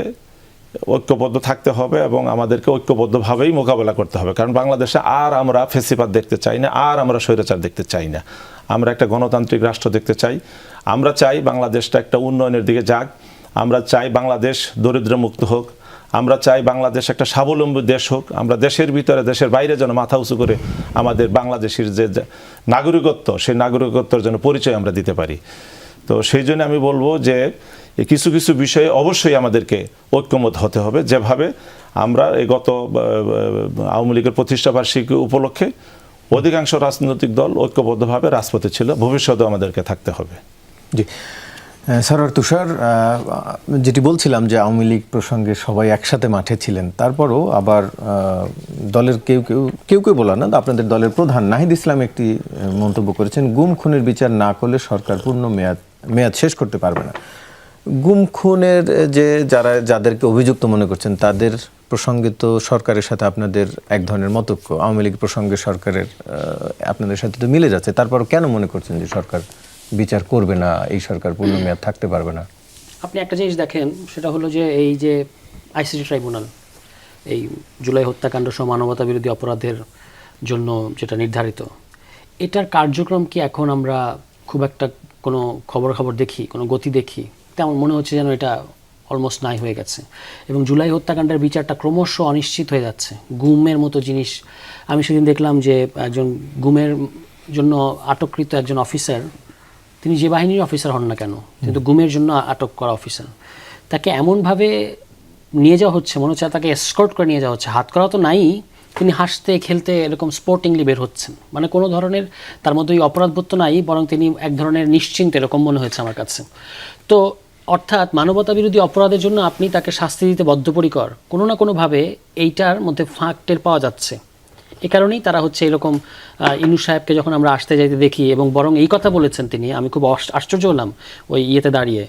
ঐক্যবদ্ধ থাকতে হবে, এবং আমাদেরকে ঐক্যবদ্ধভাবেই মোকাবেলা করতে হবে। কারণ বাংলাদেশে আর আমরা ফেসিবাদ দেখতে চাই না, আর আমরা স্বৈরাচার দেখতে চাই না। আমরা একটা গণতান্ত্রিক রাষ্ট্র দেখতে চাই। আমরা চাই বাংলাদেশটা একটা উন্নয়নের দিকে যাক। আমরা চাই বাংলাদেশ দরিদ্রমুক্ত হোক। আমরা চাই বাংলাদেশ একটা স্বাবলম্বী দেশ হোক। আমরা দেশের ভিতরে দেশের বাইরে যেন মাথা উঁচু করে আমাদের বাংলাদেশের যে নাগরিকত্ব, সেই নাগরিকত্বের জন্য পরিচয় আমরা দিতে পারি। তো সেই জন্য আমি বলবো যে কিছু কিছু বিষয়ে অবশ্যই আমাদেরকে ঐক্যমত হতে হবে। যেভাবে আমরা এই গত আওয়ামী লীগের প্রতিষ্ঠাবার্ষিকী উপলক্ষে অধিকাংশ রাজনৈতিক দল ঐক্যবদ্ধভাবে রাজপথে ছিল, ভবিষ্যতেও আমাদেরকে থাকতে হবে। জি স্যার, তুষার, যেটি বলছিলাম যে আওয়ামী লীগ প্রসঙ্গে সবাই একসাথে মাঠে ছিলেন, তারপরও আবার দলের কেউ বলা না, আপনাদের দলের প্রধান নাহিদ ইসলাম একটি মন্তব্য করেছেন, গুম খুনের বিচার না করলে সরকার পূর্ণ মেয়াদ শেষ করতে পারবে না। গুম খুনের যাদেরকে অভিযুক্ত মনে করছেন তাদের প্রসঙ্গে তো সরকারের সাথে আপনাদের এক ধরনের মতৈক্য, আওয়ামী লীগ প্রসঙ্গে সরকারের আপনাদের সাথে তো মিলে যাচ্ছে, তারপরও কেন মনে করছেন যে সরকার বিচার করবে না, এই সরকার পূর্ণ মেয়াদ থাকতে পারবে না? আপনি একটা জিনিস দেখেন, সেটা হলো যে এই যে আইসিটি ট্রাইব্যুনাল এই জুলাই হত্যাকাণ্ড সহ মানবতা বিরোধী অপরাধের জন্য যেটা নির্ধারিত, এটার কার্যক্রম কি এখন আমরা খুব একটা কোনো খবর দেখি, কোনো গতি দেখি? তেমন মনে হচ্ছে যেন এটা অলমোস্ট নাই হয়ে গেছে, এবং জুলাই হত্যাকাণ্ডের বিচারটা ক্রমশ অনিশ্চিত হয়ে যাচ্ছে। গুমের মতো জিনিস, আমি সেদিন দেখলাম যে একজন গুমের জন্য আটককৃত একজন অফিসার, তিনি যে বাহিনীর অফিসার হন না কেন, কিন্তু গুমের জন্য আটক করা অফিসার, তাকে এমনভাবে নিয়ে যাওয়া হচ্ছে, মনে হচ্ছে তাকে এসকর্ট করে নিয়ে যাওয়া হচ্ছে। হাত করা তো নাই, তিনি হাসতে খেলতে এরকম স্পোর্টিংলি বের হচ্ছেন, মানে কোনো ধরনের তার মধ্যে অপরাধবোধ তো নাই, বরং তিনি এক ধরনের নিশ্চিন্ত, এরকম মনে হয়েছে আমার কাছে। তো অর্থাৎ মানবতা বিরোধী অপরাধের জন্য আপনি তাকে শাস্তি দিতে বদ্ধপরিকর, কোনো না কোনোভাবে এইটার মধ্যে ফাঁক টের পাওয়া যাচ্ছে। এ কারণেই তারা হচ্ছে এরকম ইনু সাহেবকে যখন আমরা আসতে যাইতে দেখি, এবং বরং এই কথা বলেছেন তিনি, আমি খুব আশ্চর্য হলাম ওই ইয়েতে দাঁড়িয়ে,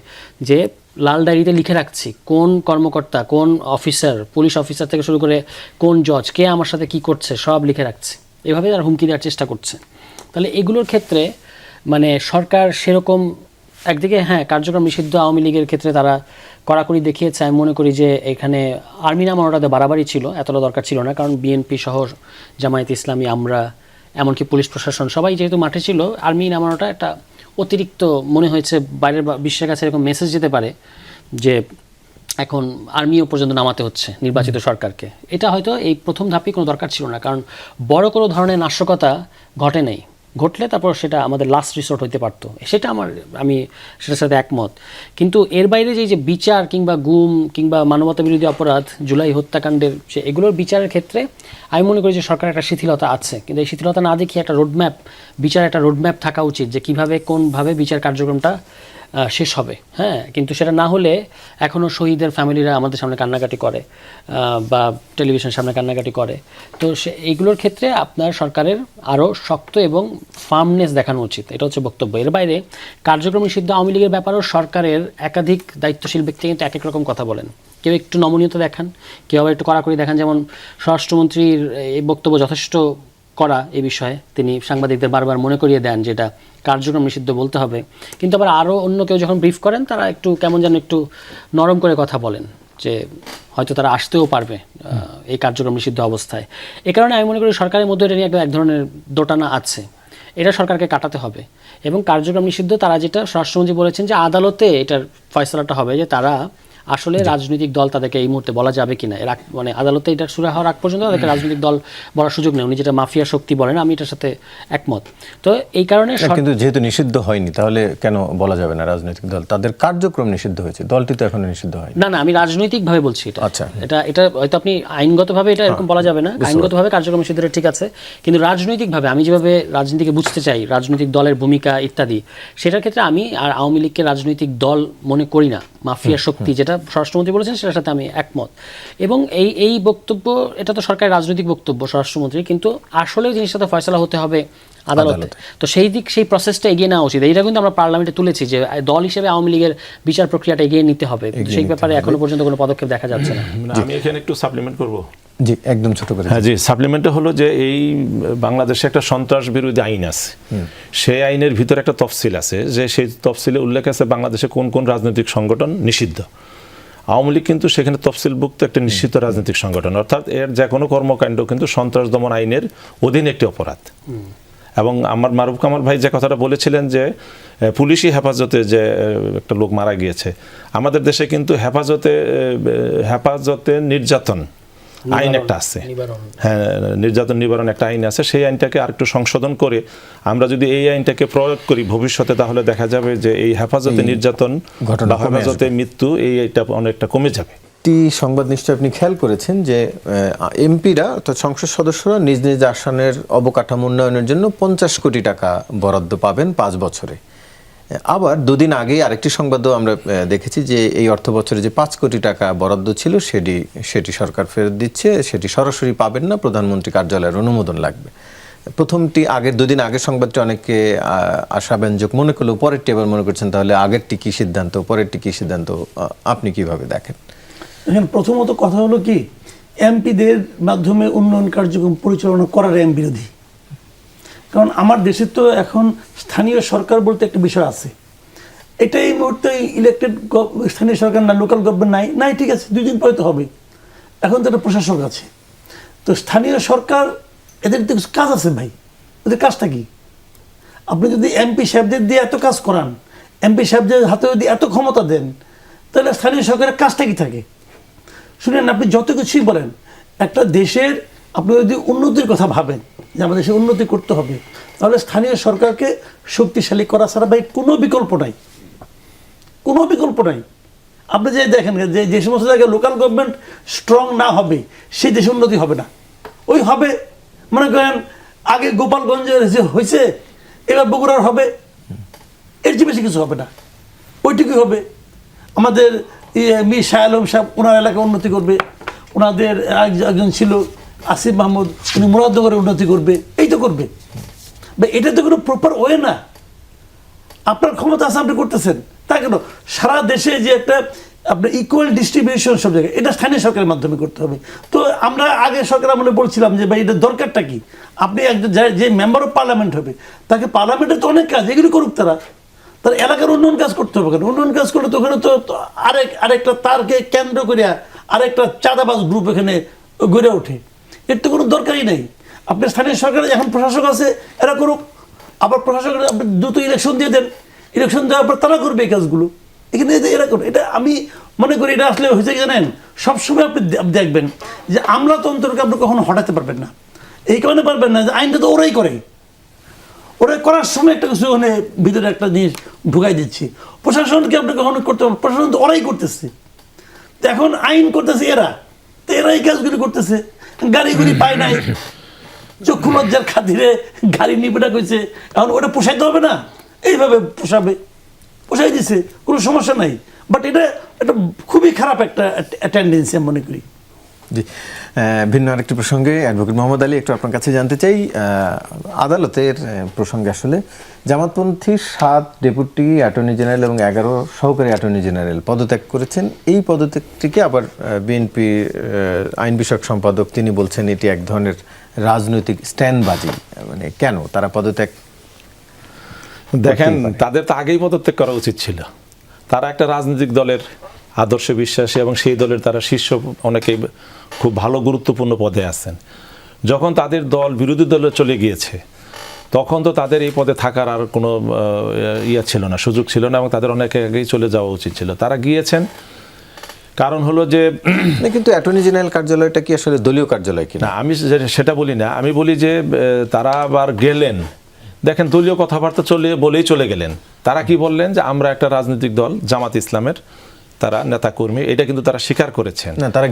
যে লাল ডায়েরিতে লিখে রাখছি কোন কর্মকর্তা, কোন অফিসার, পুলিশ অফিসার থেকে শুরু করে কোন জজ, কে আমার সাথে কি করছে সব লিখে রাখছে। এভাবে তারা হুমকি দেওয়ার চেষ্টা করছে। তাহলে এগুলোর ক্ষেত্রে মানে সরকার সেরকম একদিকে কার্যক্রম নিষিদ্ধ আওয়ামী লীগের ক্ষেত্রে তারা কড়াকড়ি দেখিয়েছে। আমি মনে করি যে এখানে আর্মি নামানোটাতে বাড়াবাড়ি ছিল, এতটা দরকার ছিল না, কারণ বিএনপি সহ জামায়াত ইসলামী, আমরা, এমনকি পুলিশ প্রশাসন সবাই যেহেতু মাঠে ছিল, আর্মি নামানোটা একটা অতিরিক্ত মনে হয়েছে। বাইরের বিশ্বের কাছে এরকম মেসেজ যেতে পারে যে এখন আর্মিও পর্যন্ত নামাতে হচ্ছে নির্বাচিত সরকারকে। এটা হয়তো এই প্রথম ধাপে কোনো দরকার ছিল না, কারণ বড় কোনো ধরনের নাশকতা ঘটে নেই, ঘটলে তারপর সেটা আমাদের লাস্ট রিসোর্ট হতে পারতো, সেটা আমি সেটার সাথে একমত। কিন্তু এর বাইরে যে বিচার কিংবা গুম কিংবা মানবতা বিরোধী অপরাধ, জুলাই হত্যাকাণ্ডের এগুলোর বিচারের ক্ষেত্রে আমি মনে করি যে সরকার একটা শিথিলতা আছে, কিন্তু এই শিথিলতা না দেখিয়ে একটা রোডম্যাপ, বিচার একটা রোডম্যাপ থাকা উচিত যে কীভাবে কোনভাবে বিচার কার্যক্রমটা শেষ হবে। কিন্তু সেটা না হলে এখনও শহীদের ফ্যামিলিরা আমাদের সামনে কান্নাকাটি করে বা টেলিভিশনের সামনে কান্নাকাটি করে। তো এইগুলোর ক্ষেত্রে আপনার সরকারের আরও শক্ত এবং ফার্মনেস দেখানো উচিত, এটা হচ্ছে বক্তব্য। এর বাইরে কার্যক্রম নিষিদ্ধ আওয়ামী লীগের ব্যাপারেও সরকারের একাধিক দায়িত্বশীল ব্যক্তি কিন্তু এক এক রকম কথা বলেন। কেউ একটু নমনীয়তা দেখান, কেউ আবার একটু কড়াকড়ি দেখান। যেমন স্বরাষ্ট্রমন্ত্রীর এই বক্তব্য যথেষ্ট করা এই বিষয়ে, তিনি সাংবাদিকদের বারবার মনে করিয়ে দেন যে এটা কার্যক্রম নিষিদ্ধ বলতে হবে, কিন্তু আবার আরও অন্য কেউ যখন ব্রিফ করেন তারা একটু কেমন যেন একটু নরম করে কথা বলেন, যে হয়তো তারা আসতেও পারবে এই কার্যক্রম নিষিদ্ধ অবস্থায়। এ কারণে আমি মনে করি সরকারের মধ্যে এটা নিয়ে এক ধরনের দোটানা আছে, এটা সরকারকে কাটাতে হবে। এবং কার্যক্রম নিষিদ্ধ তারা যেটা স্বরাষ্ট্রমন্ত্রী বলেছেন যে আদালতে এটার ফয়সালাটা হবে, যে তারা আসলে রাজনৈতিক দল তাদেরকে এই মুহূর্তে বলা যাবে কিনা, মানে আদালতে এটা শুরু হওয়ার আগ পর্যন্ত তাদেরকে রাজনৈতিক দল বলার সুযোগ নেই। উনি যেটা মাফিয়া শক্তি বলেন, আমি এটার সাথে একমত। তো এই কারণে কিন্তু যেহেতু নিষিদ্ধ হয়নি, তাহলে কেন বলা যাবে না রাজনৈতিক দল? তাদের কার্যক্রম নিষিদ্ধ হয়েছে, দলটি তো এখনো নিষিদ্ধ হয়নি। না, আমি রাজনৈতিকভাবে বলছি এটা। আচ্ছা। এটা হয়তো আপনি আইনগতভাবে এটা এরকম বলা যাবে না, আইনগতভাবে কার্যক্রম নিষিদ্ধটা ঠিক আছে, কিন্তু রাজনৈতিকভাবে আমি যেভাবে রাজনীতিকে বুঝতে চাই, রাজনৈতিক দলের ভূমিকা ইত্যাদি, সেটার ক্ষেত্রে আমি আর আওয়ামী লীগকে রাজনৈতিক দল মনে করি না। মাফিয়া শক্তি যেটা স্বরাষ্ট্রমন্ত্রী বলেছেন সেটার সাথে আমি একমত। এবং এই বক্তব্য, এটা তো সরকারের রাজনৈতিক বক্তব্য স্বরাষ্ট্রমন্ত্রী, কিন্তু আসলে জিনিসটা তো ফয়সালা হতে হবে আদালতে। তো সেই প্রসেসটা এগিয়ে নেওয়া উচিত। এইটা কিন্তু আমরা পার্লামেন্টে তুলেছি যে দল হিসেবে আওয়ামী লীগের বিচার প্রক্রিয়াটা এগিয়ে নিতে হবে, সেই ব্যাপারে এখনো পর্যন্ত কোনো পদক্ষেপ দেখা যাচ্ছে না। আমি এখানে একটু সাপ্লিমেন্ট করব। জি, একদম ছোট করে। হ্যাঁ জি, সাপ্লিমেন্টটা হলো যে এই বাংলাদেশে একটা সন্ত্রাস বিরোধী আইন আছে, সেই আইনের ভিতরে একটা তফসিল আছে, যে সেই তফসিলে উল্লেখ আছে বাংলাদেশে কোন কোন রাজনৈতিক সংগঠন নিষিদ্ধ। আওয়ামী লীগ কিন্তু সেখানে তফসিলভুক্ত একটা নিশ্চিত রাজনৈতিক সংগঠন, অর্থাৎ এর যে কোনো কর্মকাণ্ড কিন্তু সন্ত্রাস দমন আইনের অধীনে একটি অপরাধ। এবং আমার মারুফ কামাল ভাই যে কথাটা বলেছিলেন যে পুলিশি হেফাজতে যে একটা লোক মারা গিয়েছে, আমাদের দেশে কিন্তু হেফাজতে নির্যাতন আইন একটা আছে, হ্যাঁ, নির্যাতন নিবারণ একটা আইন আছে। সেই আইনটাকে আরেকটু সংশোধন করে আমরা যদি এই আইনটাকে প্রয়োগ করি ভবিষ্যতে, তাহলে দেখা যাবে যে এই হেফাজতে নির্যাতন বা হেফাজতে মৃত্যু এইটা অনেকটা কমে যাবে। একটি সংবাদ নিশ্চয় আপনি খেয়াল করেছেন যে এমপিরা অর্থাৎ সংসদ সদস্যরা নিজ নিজ আসনের অবকাঠামো উন্নয়নের জন্য 50 কোটি টাকা বরাদ্দ পাবেন 5 বছরে। আবার দুদিন আগেই আরেকটি সংবাদও আমরা দেখেছি যে এই অর্থ বছরে যে 5 কোটি টাকা বরাদ্দ ছিল সেটি সরকার ফেরত দিচ্ছে, সেটি সরাসরি পাবেন না, প্রধানমন্ত্রী কার্যালয়ের অনুমোদন লাগবে। প্রথমটি দুদিন আগের সংবাদটি অনেকে আশাব্যঞ্জক মনে করলেও পরেরটি আবার মনে করছেন তাহলে আগেরটি কি সিদ্ধান্ত, পরেরটি কি সিদ্ধান্ত, আপনি কিভাবে দেখেন? এখন প্রথমত কথা হলো কি, এমপিদের মাধ্যমে উন্নয়ন কার্যক্রম পরিচালনা করার এম বিরোধী। কারণ আমার দেশে তো এখন স্থানীয় সরকার বলতে একটা বিষয় আছে, এটা এই মুহূর্তে ইলেকটেড স্থানীয় সরকার না, লোকাল গভর্নমেন্ট নাই, ঠিক আছে, 2 দিন পরে তো হবে। এখন তো একটা প্রশাসক আছে, তো স্থানীয় সরকার এদের তো কাজ আছে ভাই, ওদের কাজটা কি? আপনি যদি এমপি সাহেবদের দিয়ে এত কাজ করান, এমপি সাহেবদের হাতে যদি এত ক্ষমতা দেন, তাহলে স্থানীয় সরকারের কাজটা কি থাকে? শুনেন, আপনি যত কিছুই বলেন, একটা দেশের আপনি যদি উন্নতির কথা ভাবেন যে আমাদের দেশে উন্নতি করতে হবে, তাহলে স্থানীয় সরকারকে শক্তিশালী করা ছাড়া ভাই কোনো বিকল্প নাই, কোনো বিকল্প নাই। আপনি যে দেখেন যে সমস্ত জায়গায় লোকাল গভর্নমেন্ট স্ট্রং না হবে, সেই দেশে উন্নতি হবে না। ওই হবে, মনে করেন আগে গোপালগঞ্জের যে হয়েছে, এবার বগুড়ার হবে, এর চেয়ে বেশি কিছু হবে না, ওইটুকুই হবে। আমাদের মীর শাহ আলম সাহেব ওনার এলাকায় উন্নতি করবে, ওনাদের একজন ছিল আসিফ মাহমুদ, উনি মুরাদনগরে উন্নতি করবে, এই তো করবে। বা এটা তো কোনো প্রপার ওয়ে না। আপনার ক্ষমতা আছে, আপনি করতেছেন, তা কেন সারা দেশে যে একটা আপনার ইকুয়াল ডিস্ট্রিবিউশন সব জায়গায়, এটা স্থানীয় সরকারের মাধ্যমে করতে হবে। তো আমরা আগে সরকার আমলে বলছিলাম যে ভাই এটা দরকারটা কি, আপনি একজন যে মেম্বার অফ পার্লামেন্ট হবে, তাকে পার্লামেন্টের তো অনেক কাজ, এগুলি করুক তারা, তার এলাকার উন্নয়ন কাজ করতে হবে। কেন উন্নয়ন কাজ করলে তো ওখানে তো আরেকটা তারকে কেন্দ্র করিয়া আরেকটা চাঁদাবাজ গ্রুপ এখানে গড়ে ওঠে, এর তো কোনো দরকারই নেই। আপনি স্থানীয় সরকারে এখন প্রশাসক আছে, এরা করুক, আবার প্রশাসকের আপনি দ্রুত ইলেকশন দিয়ে দেন, ইলেকশন দেওয়ার পর তারা করবে এই কাজগুলো, এখানে এরা করবে। এটা আমি মনে করি এটা আসলে হয়েছে জানেন, সবসময় আপনি দেখবেন যে আমলাতন্ত্রকে আপনি কখনো হটাতে পারবেন না। এই কারণে পারবেন না যে আইনটা তো ওরাই করে, ওরা করার সময় একটা কিছু ওখানে ভিতরে একটা জিনিস ঢুকাই দিচ্ছি। প্রশাসনকে আপনি কখনো করতে পারবেন, প্রশাসন তো ওরাই করতেছে। তো এখন আইন করতেছে এরা, তো এরা এই কাজগুলি করতেছে। গাড়িগুলি পায় নাই, চক্ষু লজ্জার খাতিরে গাড়ি নিবেটা করেছে, এখন ওটা পোষাইতে হবে না, এইভাবে পোষাই দিছে, কোনো সমস্যা নাই। বাট এটা খুবই খারাপ একটা টেন্ডেন্সি আমি মনে করি। জি, ভিন্ন আরেকটি প্রসঙ্গে অ্যাডভোকেট মোহাম্মদ আলী, একটু আপনার কাছে জানতে চাই, আদালতের প্রসঙ্গে আসলে জামাতপন্থী 7 ডেপুটি অ্যাটর্নি জেনারেল এবং 11 সহকারী অ্যাটর্নি জেনারেল পদত্যাগ করেছেন। এই পদত্যাগটিকে আবার বিএনপি আইন বিষয়ক সম্পাদক তিনি বলছেন এটি এক ধরনের রাজনৈতিক স্ট্যান্ডবাজি। মানে কেন তারা পদত্যাগ? দেখেন, তাদের তো আগেই পদত্যাগ করা উচিত ছিল। তারা একটা রাজনৈতিক দলের আদর্শে বিশ্বাসী এবং সেই দলের তারা শীর্ষ অনেকেই খুব ভালো গুরুত্বপূর্ণ পদে আছেন। যখন তাদের দল বিরোধী দলে চলে গিয়েছে, তখন তো তাদের এই পদে থাকার আর কোনো ছিল না, সুযোগ ছিল না, এবং তাদের অনেকে আগেই চলে যাওয়া উচিত ছিল। তারা গিয়েছেন, কারণ হলো যে না, কিন্তু অ্যাটর্নি জেনারেল কার্যালয়টা কি আসলে দলীয় কার্যালয় কিনা? না, আমি সেটা বলি না, আমি বলি যে তারা আবার গেলেন, দেখেন দলীয় কথাবার্তা বলেই চলে গেলেন। তারা কি বললেন যে আমরা একটা রাজনৈতিক দল জামাত ইসলামের তারা নেতাকর্মী, এটা কিন্তু তারা স্বীকার করেছেন। না, তারা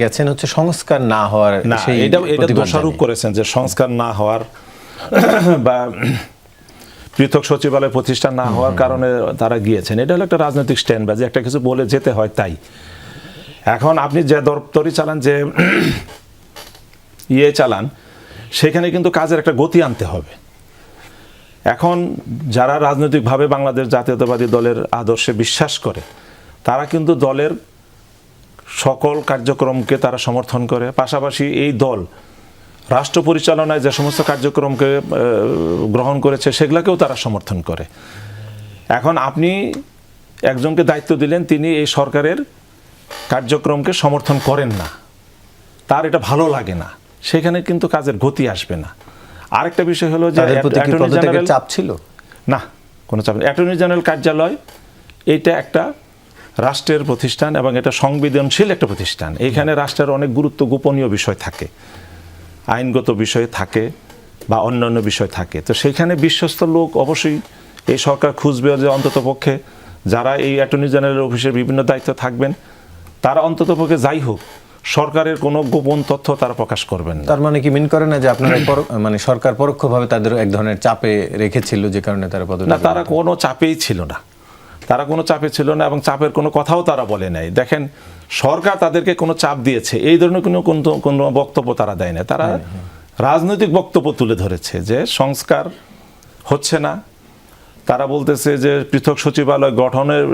গেছেন হচ্ছে সংস্কার না হওয়ার, না, সেই এটা প্রতিবাদ দোষারোপ জানিয়ে। করেছেন যে সংস্কার না হওয়ার বা পৃথক সচিবালয় প্রতিষ্ঠা না হওয়ার কারণে তারা গিয়েছেন। এটা হলো একটা রাজনৈতিক স্ট্যান্ড, বা যে একটা কিছু বলে যেতে হয় তাই। এখন আপনি যে দপ্তরই চালান, যে চালান, সেখানে কিন্তু কাজের একটা গতি আনতে হবে। এখন যারা রাজনৈতিকভাবে বাংলাদেশ জাতীয়তাবাদী দলের আদর্শে বিশ্বাস করে, তারা কিন্তু দলের সকল কার্যক্রমকে তারা সমর্থন করে। পাশাপাশি এই দল রাষ্ট্র পরিচালনায় যে সমস্ত কার্যক্রমকে গ্রহণ করেছে সেগুলোকেও তারা সমর্থন করে। এখন আপনি একজনকে দায়িত্ব দিলেন, তিনি এই সরকারের কার্যক্রমকে সমর্থন করেন না, তার এটা ভালো লাগে না, সেখানে কিন্তু কাজের গতি আসবে না। আরেকটা বিষয় হলো যে তাদের প্রতি কি পদত্যাগের চাপ ছিল? না, কোনো চাপ নেই। অ্যাটর্নি জেনারেল কার্যালয় এইটা একটা রাষ্ট্রের প্রতিষ্ঠান এবং এটা সংবেদনশীল একটা প্রতিষ্ঠান। এইখানে রাষ্ট্রের অনেক গোপনীয় বিষয় থাকে, আইনগত বিষয় থাকে বা অন্যান্য বিষয় থাকে। তো সেইখানে বিশ্বস্ত লোক অবশ্যই এই সরকার খুঁজবে, যে অন্ততপক্ষে যারা এই অ্যাটর্নি জেনারেল অফিসের বিভিন্ন দায়িত্ব থাকবেন, তারা অন্ততপক্ষে যাই হোক সরকারের কোনো গোপন তথ্য তারা প্রকাশ করবেন না। তার মানে কি মিন করে না যে আপনারা মানে সরকার পরোক্ষভাবে তাদের এক ধরনের চাপে রেখেছিল, যে কারণে তারা পদত্যাগ? না, তারা কোনো চাপেই ছিল না, তারা কোনো চাপে ছিল না এবং চাপের কোনো কথাও তারা বলে নাই। দেখেন, সরকার তাদেরকে কোনো চাপ দিয়েছে এই ধরনের কোনো বক্তব্য তারা দেয় না। তারা রাজনৈতিক বক্তব্য তুলে ধরেছে যে সংস্কার হচ্ছে না। তারা বলতেছে যে পৃথক সচিবালয় গঠনের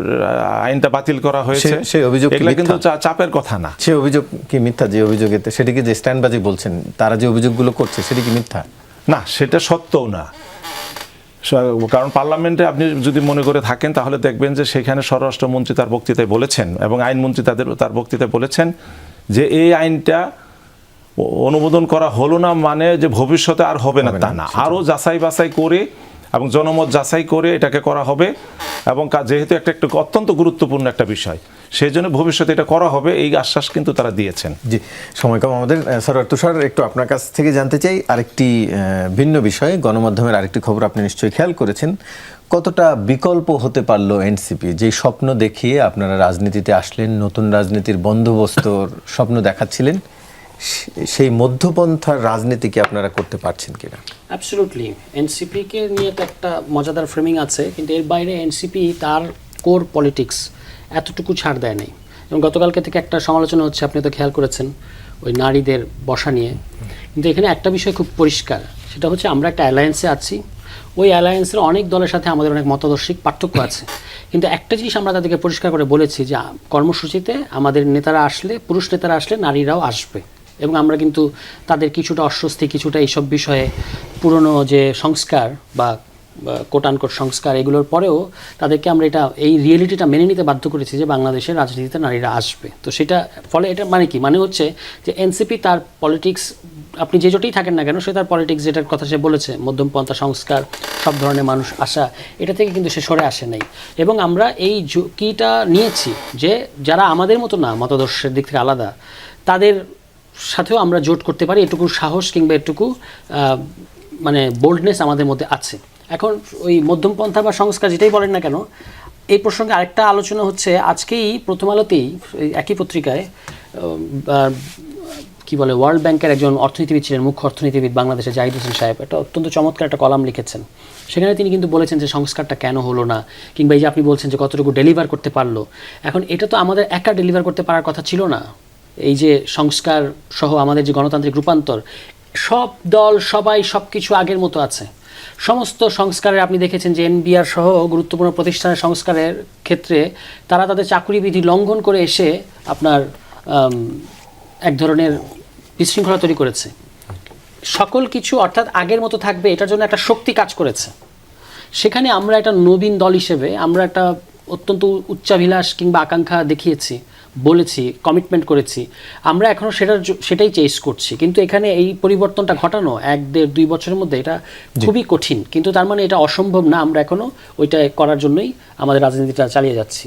আইনটা বাতিল করা হয়েছে, সেই অভিযোগ এগুলো কিন্তু চাপের কথা না। সে অভিযোগ কি মিথ্যা? যে অভিযোগেতে সেটিকে যে স্ট্যান্ডবাজি বলছেন, তারা যে অভিযোগগুলো করছে সেটি কি মিথ্যা? না, সেটা সত্যও না। কারণ পার্লামেন্টে আপনি যদি মনে করে থাকেন তাহলে দেখবেন যে সেখানে স্বরাষ্ট্রমন্ত্রী তার বক্তৃতায় বলেছেন এবং আইনমন্ত্রী তার বক্তৃতায় বলেছেন যে এই আইনটা অনুমোদন করা হলো না মানে যে ভবিষ্যতে আর হবে না তা না, আরও যাচাই বাছাই করে এবং জনমত যাচাই করে এটাকে করা হবে। এবং যেহেতু একটা অত্যন্ত গুরুত্বপূর্ণ একটা বিষয়, সেই জন্য ভবিষ্যতে এটা করা হবে, এই আশ্বাস কিন্তু তারা দিয়েছেন। জি, সময় কম আমাদের। স্যার তুষার, একটু আপনার কাছ থেকে জানতে চাই আরেকটি ভিন্ন বিষয়। গণমাধ্যমের আরেকটি খবর আপনি নিশ্চয়ই খেয়াল করেছেন, কতটা বিকল্প হতে পারলো এনসিপি? যে স্বপ্ন দেখিয়ে আপনারা রাজনীতিতে আসলেন, নতুন রাজনীতির বন্দোবস্তর স্বপ্ন দেখাচ্ছিলেন, সেই মধ্যপন্থার রাজনীতি কি আপনারা করতে পারছেন কিনা? অ্যাবসলিউটলি। এনসিপিকে নিয়ে তো একটা মজাদার ফ্রেমিং আছে, কিন্তু এর বাইরে এনসিপি তার কোর পলিটিক্স এতটুকু ছাড় দেয় নাই। এবং গতকালকে থেকে একটা সমালোচনা হচ্ছে, আপনি তো খেয়াল করেছেন, ওই নারীদের বসা নিয়ে। কিন্তু এখানে একটা বিষয় খুব পরিষ্কার, সেটা হচ্ছে আমরা একটা অ্যালায়েন্সে আছি, ওই অ্যালায়েন্সের অনেক দলের সাথে আমাদের অনেক মতাদর্শিক পার্থক্য আছে, কিন্তু একটা জিনিস আমরা তাদেরকে পরিষ্কার করে বলেছি যে কর্মসূচিতে আমাদের নেতারা আসলে, পুরুষ নেতারা আসলে নারীরাও আসবে। এবং আমরা কিন্তু তাদের কিছুটা অস্বস্তি, কিছুটা এইসব বিষয়ে পুরনো যে সংস্কার বা কোট আনকোট সংস্কার, এগুলোর পরেও তাদেরকে আমরা এই রিয়েলিটিটা মেনে নিতে বাধ্য করেছি যে বাংলাদেশের রাজনীতিতে নারীরা আসবে। তো সেটা ফলে এটা মানে কি, মানে হচ্ছে যে এনসিপি তার পলিটিক্স, আপনি যে জোটেই থাকেন না কেন, সে তার পলিটিক্স যেটার কথা সে বলেছে, মধ্যমপন্থা সংস্কার, সব ধরনের মানুষ আসা, এটা থেকে কিন্তু সে সরে আসে নাই। এবং আমরা এই ঝুঁকিটা নিয়েছি যে যারা আমাদের মতো না, মতাদর্শের দিক থেকে আলাদা, তাদের সাথেও আমরা জোট করতে পারি, এটুকু সাহস কিংবা এটুকু মানে বোল্ডনেস আমাদের মধ্যে আছে। এখন ওই মধ্যমপন্থা বা সংস্কার যেটাই বলেন না কেন, এই প্রসঙ্গে আরেকটা আলোচনা হচ্ছে, আজকেই প্রথম আলোতেই একই পত্রিকায় কি বলে, ওয়ার্ল্ড ব্যাংকের একজন অর্থনীতিবিদ ছিলেন, মুখ্য অর্থনীতিবিদ বাংলাদেশে, জাহিদ হোসেন সাহেব, একটা অত্যন্ত চমৎকার একটা কলাম লিখেছেন। সেখানে তিনি কিন্তু বলেছেন যে সংস্কারটা কেন হলো না, কিংবা এই যে আপনি বলছেন যে কতটুকু ডেলিভার করতে পারলো। এখন এটা তো আমাদের একা ডেলিভার করতে পারার কথা ছিল না। এই যে সংস্কার সহ আমাদের যে গণতান্ত্রিক রূপান্তর, সব দল সবাই সব কিছু আগের মতো আছে। সমস্ত সংস্কারের আপনি দেখেছেন যে এনবিআর সহ গুরুত্বপূর্ণ প্রতিষ্ঠানের সংস্কারের ক্ষেত্রে তারা তাদের চাকরি বিধি লঙ্ঘন করে এসে আপনার এক ধরনের বিশৃঙ্খলা তৈরি করেছে। সকল কিছু অর্থাৎ আগের মতো থাকবে, এটার জন্য একটা শক্তি কাজ করেছে। সেখানে আমরা একটা নবীন দল হিসেবে আমরা একটা অত্যন্ত উচ্চাভিলাষ কিংবা আকাঙ্ক্ষা দেখিয়েছি, বলেছি, কমিটমেন্ট করেছি। আমরা এখনও সেটাই চেস করছি, কিন্তু এখানে এই পরিবর্তনটা ঘটানো 1, 1.5, 2 বছরের মধ্যে এটা খুবই কঠিন। কিন্তু তার মানে এটা অসম্ভব না, আমরা এখনও ওইটা করার জন্যই আমাদের রাজনীতিটা চালিয়ে যাচ্ছি।